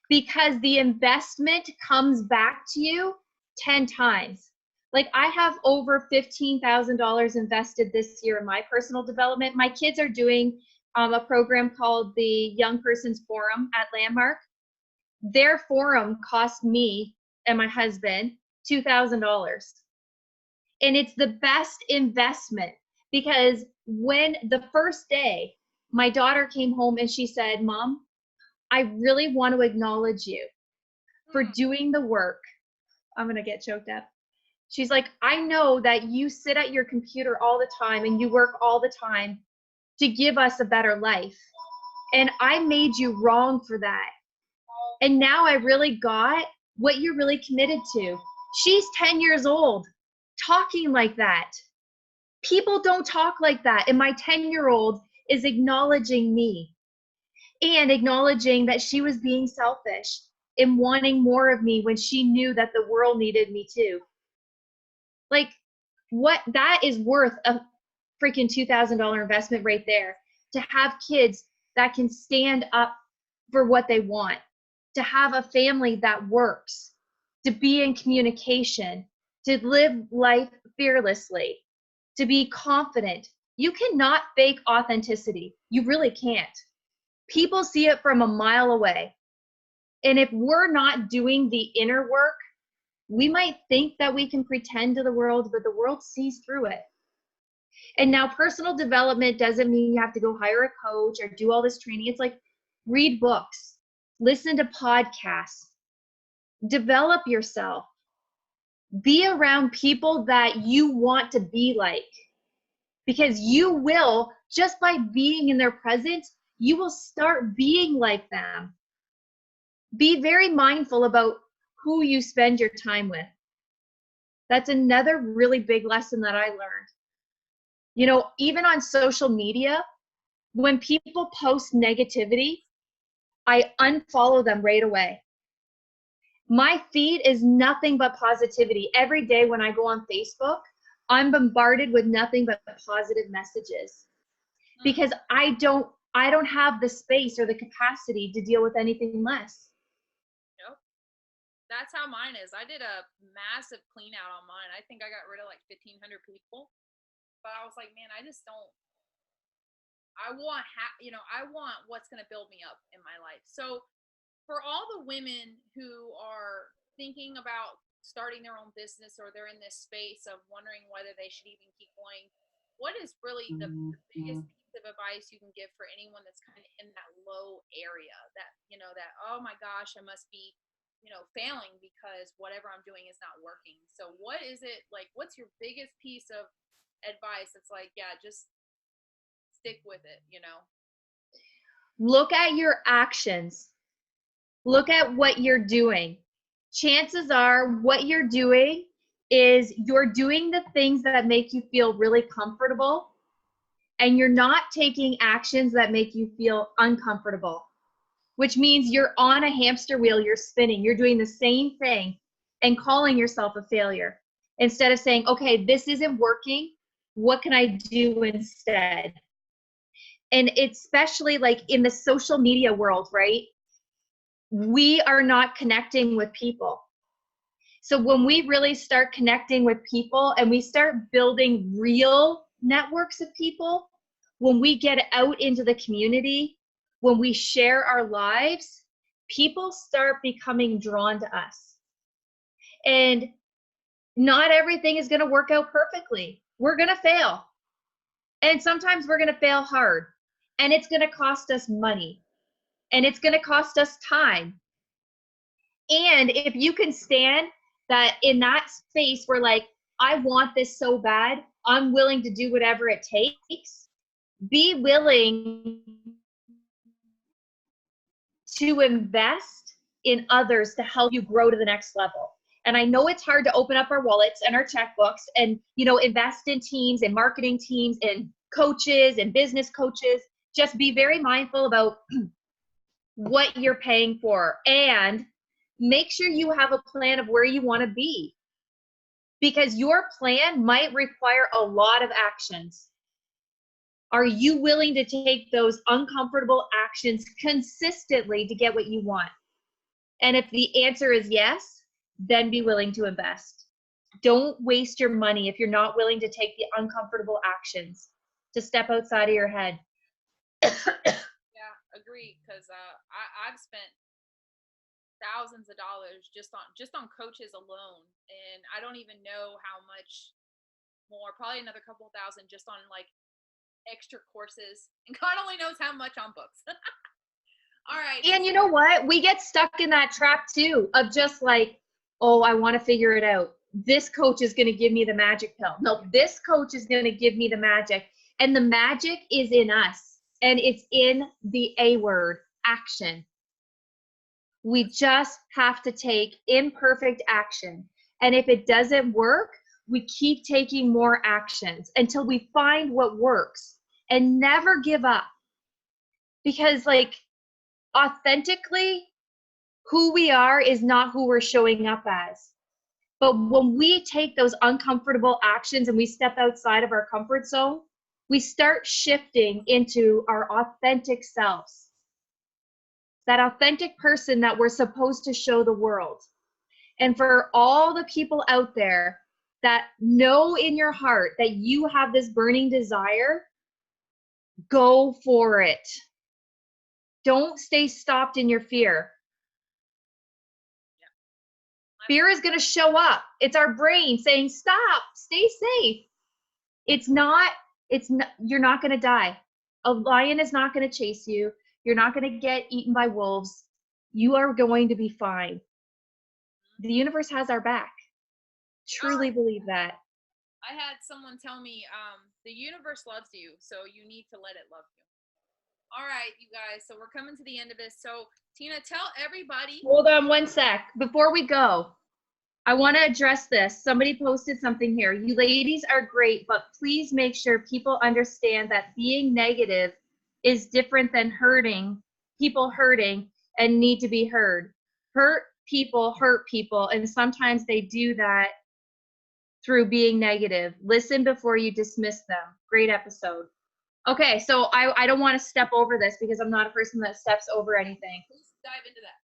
because the investment comes back to you 10 times. Like, I have over $15,000 invested this year in my personal development. My kids are doing a program called the Young Persons Forum at Landmark. Their forum cost me and my husband $2,000. And it's the best investment, because when the first day my daughter came home and she said, Mom, I really want to acknowledge you for doing the work. I'm going to get choked up. She's like, I know that you sit at your computer all the time and you work all the time to give us a better life. And I made you wrong for that. And now I really got what you're really committed to. She's 10 years old talking like that. People don't talk like that. And my 10-year-old is acknowledging me and acknowledging that she was being selfish and wanting more of me when she knew that the world needed me too. Like, what that is worth a freaking $2,000 investment right there, to have kids that can stand up for what they want, to have a family that works, to be in communication, to live life fearlessly, to be confident. You cannot fake authenticity. You really can't. People see it from a mile away. And if we're not doing the inner work, we might think that we can pretend to the world, but the world sees through it. And now personal development doesn't mean you have to go hire a coach or do all this training. It's like, read books, listen to podcasts, develop yourself, be around people that you want to be like, because you will, just by being in their presence, you will start being like them. Be very mindful about who you spend your time with. That's another really big lesson that I learned. You know, even on social media, when people post negativity, I unfollow them right away. My feed is nothing but positivity. Every day when I go on Facebook, I'm bombarded with nothing but positive messages, because I don't have the space or the capacity to deal with anything less. Yep. That's how mine is. I did a massive clean out on mine. I think I got rid of like 1,500 people. But I was like, man, I just don't. I want, I want what's going to build me up in my life. So for all the women who are thinking about starting their own business, or they're in this space of wondering whether they should even keep going, what is really the biggest piece of advice you can give for anyone that's kind of in that low area, that, that, oh my gosh, I must be, failing because whatever I'm doing is not working. So what is it like, what's your biggest piece of advice that's like, yeah, just stick with it, Look at your actions. Look at what you're doing. Chances are what you're doing is you're doing the things that make you feel really comfortable, and you're not taking actions that make you feel uncomfortable, which means you're on a hamster wheel, you're spinning, you're doing the same thing and calling yourself a failure instead of saying, okay, this isn't working. What can I do instead? And especially like in the social media world, right? We are not connecting with people. So when we really start connecting with people and we start building real networks of people, when we get out into the community, when we share our lives, people start becoming drawn to us. And not everything is going to work out perfectly. We're going to fail. And sometimes we're going to fail hard. And it's going to cost us money. And it's going to cost us time. And if you can stand that in that space where, like, I want this so bad, I'm willing to do whatever it takes, be willing to invest in others to help you grow to the next level. And I know it's hard to open up our wallets and our checkbooks and, invest in teams and marketing teams and coaches and business coaches. Just be very mindful about what you're paying for, and make sure you have a plan of where you want to be, because your plan might require a lot of actions. Are you willing to take those uncomfortable actions consistently to get what you want? And if the answer is yes, then be willing to invest. Don't waste your money if you're not willing to take the uncomfortable actions to step outside of your head. Yeah, agree. Because I've spent thousands of dollars just on coaches alone, and I don't even know how much more. Probably another couple thousand just on like extra courses, and God only knows how much on books. All right. And you know what? We get stuck in that trap too of just like, oh, I want to figure it out. This coach is going to give me the magic pill. No, this coach is going to give me the magic. And the magic is in us. And it's in the A word, action. We just have to take imperfect action. And if it doesn't work, we keep taking more actions until we find what works, and never give up. Because like authentically, who we are is not who we're showing up as. But when we take those uncomfortable actions and we step outside of our comfort zone, we start shifting into our authentic selves. That authentic person that we're supposed to show the world. And for all the people out there that know in your heart that you have this burning desire, go for it. Don't stay stopped in your fear. Fear is going to show up. It's our brain saying, stop, stay safe. It's not, you're not going to die. A lion is not going to chase you. You're not going to get eaten by wolves. You are going to be fine. The universe has our back. Truly believe that. I had someone tell me, the universe loves you, so you need to let it love you. All right, you guys, so we're coming to the end of this. So Tina, tell everybody. Hold on one sec. Before we go, I want to address this. Somebody posted something here. You ladies are great, but please make sure people understand that being negative is different than people hurting and need to be heard. Hurt people, and sometimes they do that through being negative. Listen before you dismiss them. Great episode. Okay, so I don't want to step over this because I'm not a person that steps over anything. Let's dive into that.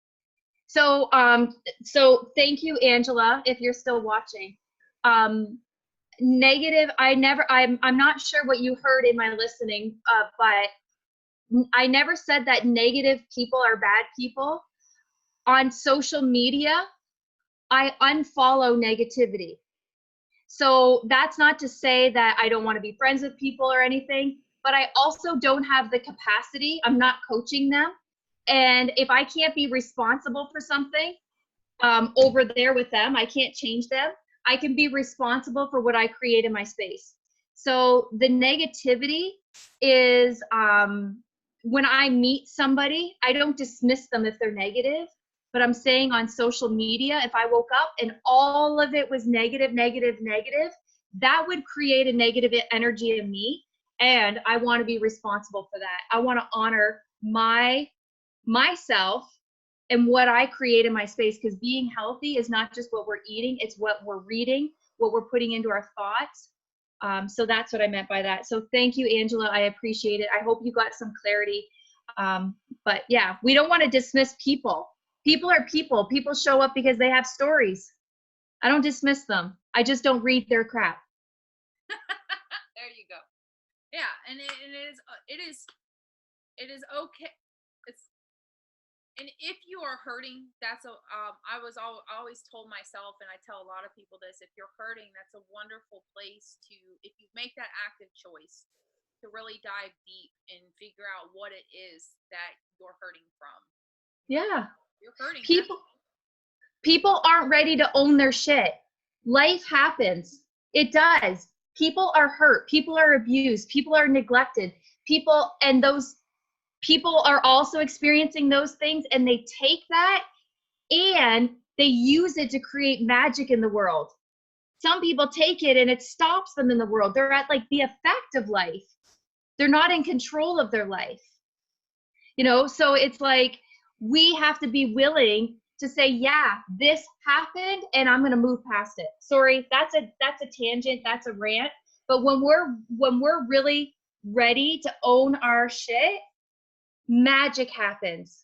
So thank you, Angela, if you're still watching. Negative, I'm not sure what you heard in my listening, but I never said that negative people are bad people. On social media, I unfollow negativity. So that's not to say that I don't want to be friends with people or anything, but I also don't have the capacity. I'm not coaching them. And if I can't be responsible for something over there with them, I can't change them. I can be responsible for what I create in my space. So the negativity is when I meet somebody, I don't dismiss them if they're negative. But I'm saying on social media, if I woke up and all of it was negative, that would create a negative energy in me. And I want to be responsible for that. I want to honor myself and what I create in my space, because being healthy is not just what we're eating, it's what we're reading, what we're putting into our thoughts. So that's what I meant by that. So thank you, Angela. I appreciate it. I hope you got some clarity. But yeah, we don't want to dismiss people. People are people. People show up because they have stories. I don't dismiss them. I just don't read their crap. There you go. Yeah, and it is okay. And if you are hurting, that's I always told myself, and I tell a lot of people this: if you're hurting, that's a wonderful place to, if you make that active choice, to really dive deep and figure out what it is that you're hurting from. Yeah. You're hurting. People aren't ready to own their shit. Life happens. It does. People are hurt. People are abused. People are neglected. And those people are also experiencing those things, and they take that and they use it to create magic in the world. Some people take it and it stops them in the world. They're at like the effect of life. They're not in control of their life. So it's like we have to be willing to say, yeah, this happened and I'm going to move past it. Sorry, that's a tangent, that's a rant. But when we're really ready to own our shit, magic happens.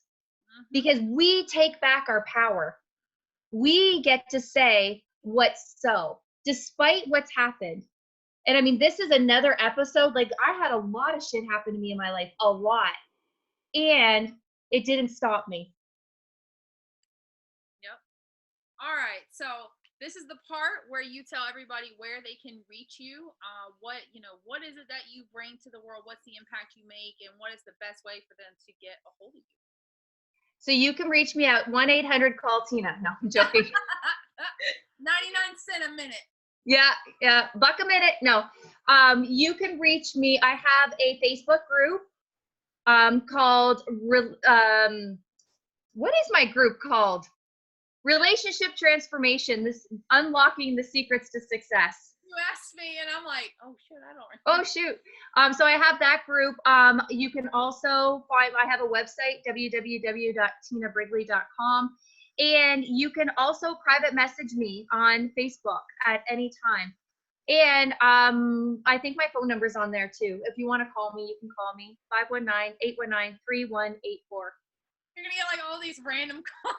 Because we take back our power. We get to say what's so, despite what's happened. And I mean, this is another episode. Like, I had a lot of shit happen to me in my life, a lot. And it didn't stop me. Yep. All right. So this is the part where you tell everybody where they can reach you. What is it that you bring to the world? What's the impact you make? And what is the best way for them to get a hold of you? So you can reach me at 1-800-CALL-TINA. No, I'm joking. 99 cents a minute. Yeah, $1 a minute. No, you can reach me. I have a Facebook group. called, what is my group called? Relationship Transformation, this unlocking the secrets to success. You asked me and I'm like, oh shit, I don't remember. Oh shoot. So I have that group. You can also find, I have a website, www.tinabrigley.com. And you can also private message me on Facebook at any time. And I think my phone number is on there too. If you want to call me, you can call me 519-819-3184. You're gonna get like all these random calls.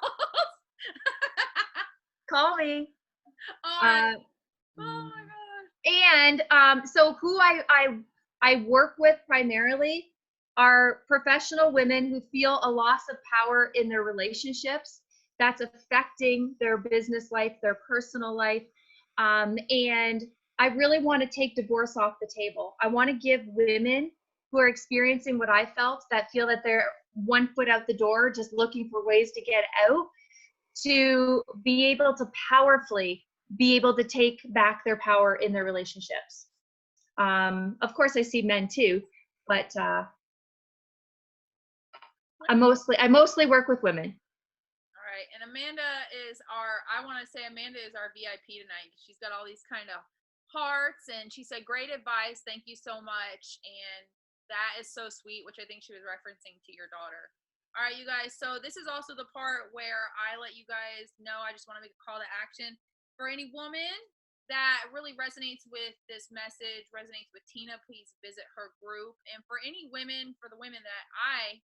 Call me. Oh my god. And so who I work with primarily are professional women who feel a loss of power in their relationships that's affecting their business life, their personal life. And I really want to take divorce off the table. I want to give women who are experiencing what I felt, that feel that they're 1 foot out the door, just looking for ways to get out, to be able to powerfully be able to take back their power in their relationships. Of course, I see men too, but I mostly work with women. All right, and Amanda is Amanda is our VIP tonight. She's got all these kind of hearts, and she said, great advice. Thank you so much. And that is so sweet, which I think she was referencing to your daughter. All right, you guys. So this is also the part where I let you guys know, I just want to make a call to action for any woman that really resonates with this message, resonates with Tina, please visit her group. And for any women, for the women that I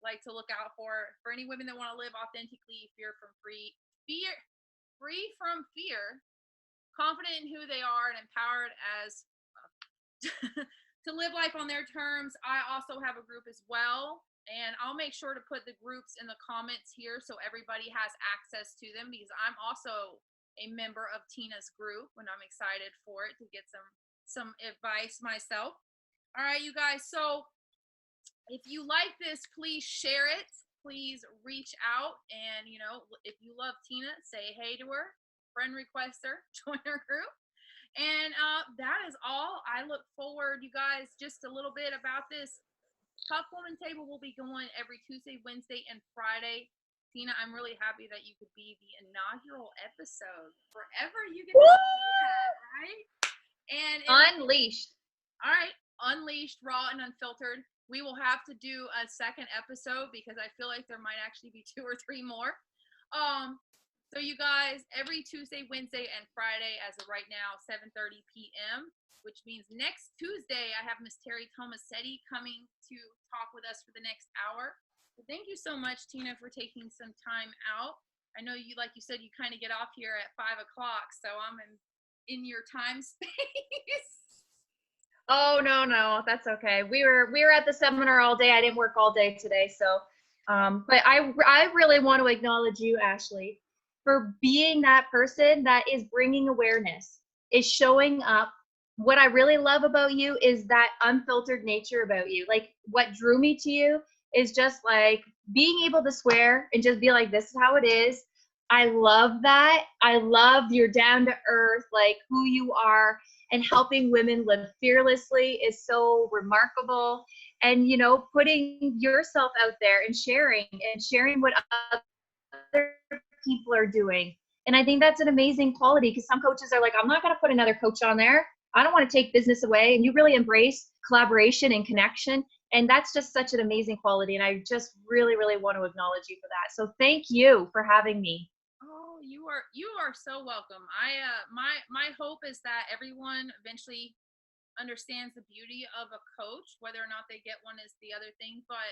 like to look out for any women that want to live authentically, free from fear, confident in who they are and empowered as to live life on their terms. I also have a group as well, and I'll make sure to put the groups in the comments here so everybody has access to them, because I'm also a member of Tina's group and I'm excited for it to get some advice myself. All right, you guys. So if you like this, please share it. Please reach out, and if you love Tina, say hey to her, friend request her, join her group. And that is all. I look forward, you guys, just a little bit about this. Tough Woman Table will be going every Tuesday, Wednesday, and Friday. Tina, I'm really happy that you could be the inaugural episode. Forever you get to do that, right? And Unleashed. All right, unleashed, raw, and unfiltered. We will have to do a second episode because I feel like there might actually be 2 or 3 more. So you guys, every Tuesday, Wednesday, and Friday, as of right now, 7:30 p.m., which means next Tuesday, I have Miss Terry Tomasetti coming to talk with us for the next hour. So thank you so much, Tina, for taking some time out. I know you, like you said, you kind of get off here at 5 o'clock, so I'm in your time space. Oh, no, that's okay. We were at the seminar all day. I didn't work all day today, so but I really want to acknowledge you, Ashley, for being that person that is bringing awareness, is showing up. What I really love about you is that unfiltered nature about you. Like, what drew me to you is just like being able to swear and just be like, this is how it is. I love that. I love your down to earth, like who you are, and helping women live fearlessly is so remarkable. And, putting yourself out there and sharing what other people are doing. And I think that's an amazing quality, because some coaches are like, I'm not going to put another coach on there. I don't want to take business away. And you really embrace collaboration and connection. And that's just such an amazing quality. And I just really, really want to acknowledge you for that. So thank you for having me. Oh, you are so welcome. My hope is that everyone eventually understands the beauty of a coach. Whether or not they get one is the other thing. But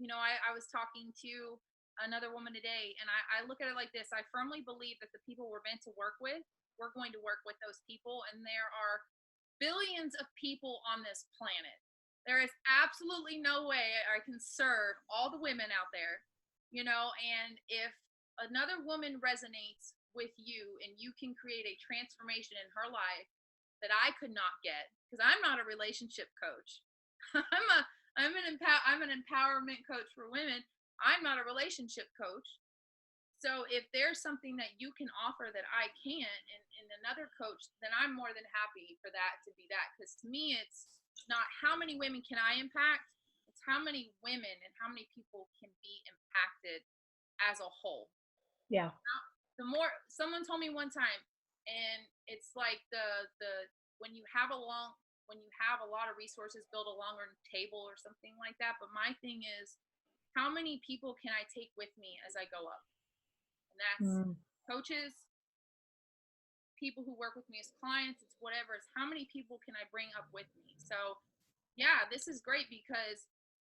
I was talking to another woman today, and I look at it like this. I firmly believe that the people we're meant to work with, we're going to work with those people. And there are billions of people on this planet. There is absolutely no way I can serve all the women out there, and if another woman resonates with you and you can create a transformation in her life that I could not get, because I'm not a relationship coach. I'm an empowerment coach for women. I'm not a relationship coach. So if there's something that you can offer that I can't, and another coach, then I'm more than happy for that to be that. Because to me, it's not how many women can I impact, it's how many women and how many people can be impacted as a whole. Yeah. The more, someone told me one time, and it's like the when you have a lot of resources, build a longer table or something like that. But my thing is, how many people can I take with me as I go up? And that's coaches, people who work with me as clients, it's whatever. It's how many people can I bring up with me? So yeah, this is great because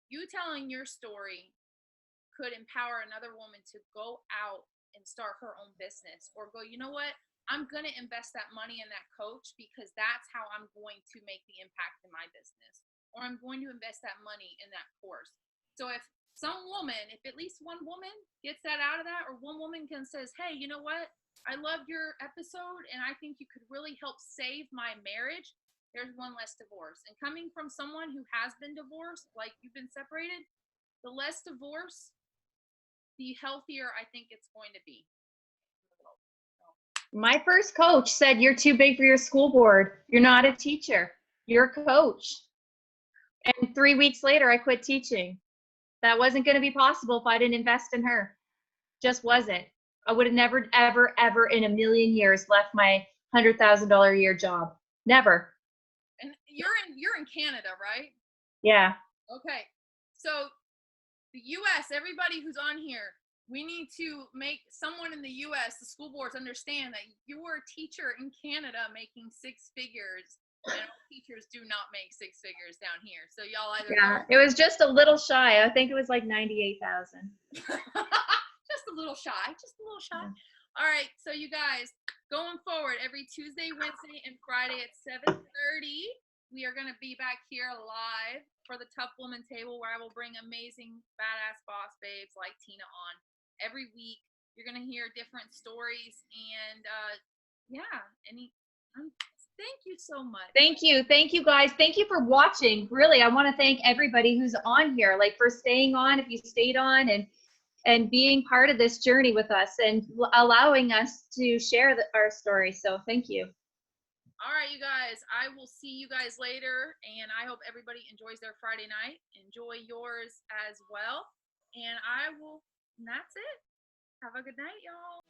you telling your story could empower another woman to go out and start her own business, or go, you know what, I'm going to invest that money in that coach because that's how I'm going to make the impact in my business, or I'm going to invest that money in that course. So if at least one woman gets that out of that, or one woman can says, hey, you know what, I loved your episode and I think you could really help save my marriage, there's one less divorce. And coming from someone who has been divorced, like you've been separated, the less divorce, the healthier I think it's going to be. My first coach said, you're too big for your school board. You're not a teacher. You're a coach. And 3 weeks later, I quit teaching. That wasn't going to be possible if I didn't invest in her. Just wasn't. I would have never, ever, ever in a million years left my $100,000 a year job. Never. And you're in Canada, right? Yeah. Okay. So the US, everybody who's on here, we need to make someone in the US, the school boards, understand that you are a teacher in Canada making six figures, and teachers do not make six figures down here. So y'all either it was just a little shy. I think it was like 98,000. just a little shy. Yeah. All right, so you guys, going forward, every Tuesday, Wednesday, and Friday at 7:30, we are going to be back here live for the Tough Woman Table, where I will bring amazing, badass boss babes like Tina on every week. You're going to hear different stories, and thank you so much. Thank you guys. Thank you for watching. Really, I want to thank everybody who's on here, like for staying on, if you stayed on, and being part of this journey with us and allowing us to share our story. So thank you. All right, you guys, I will see you guys later, and I hope everybody enjoys their Friday night. Enjoy yours as well, and that's it. Have a good night, y'all.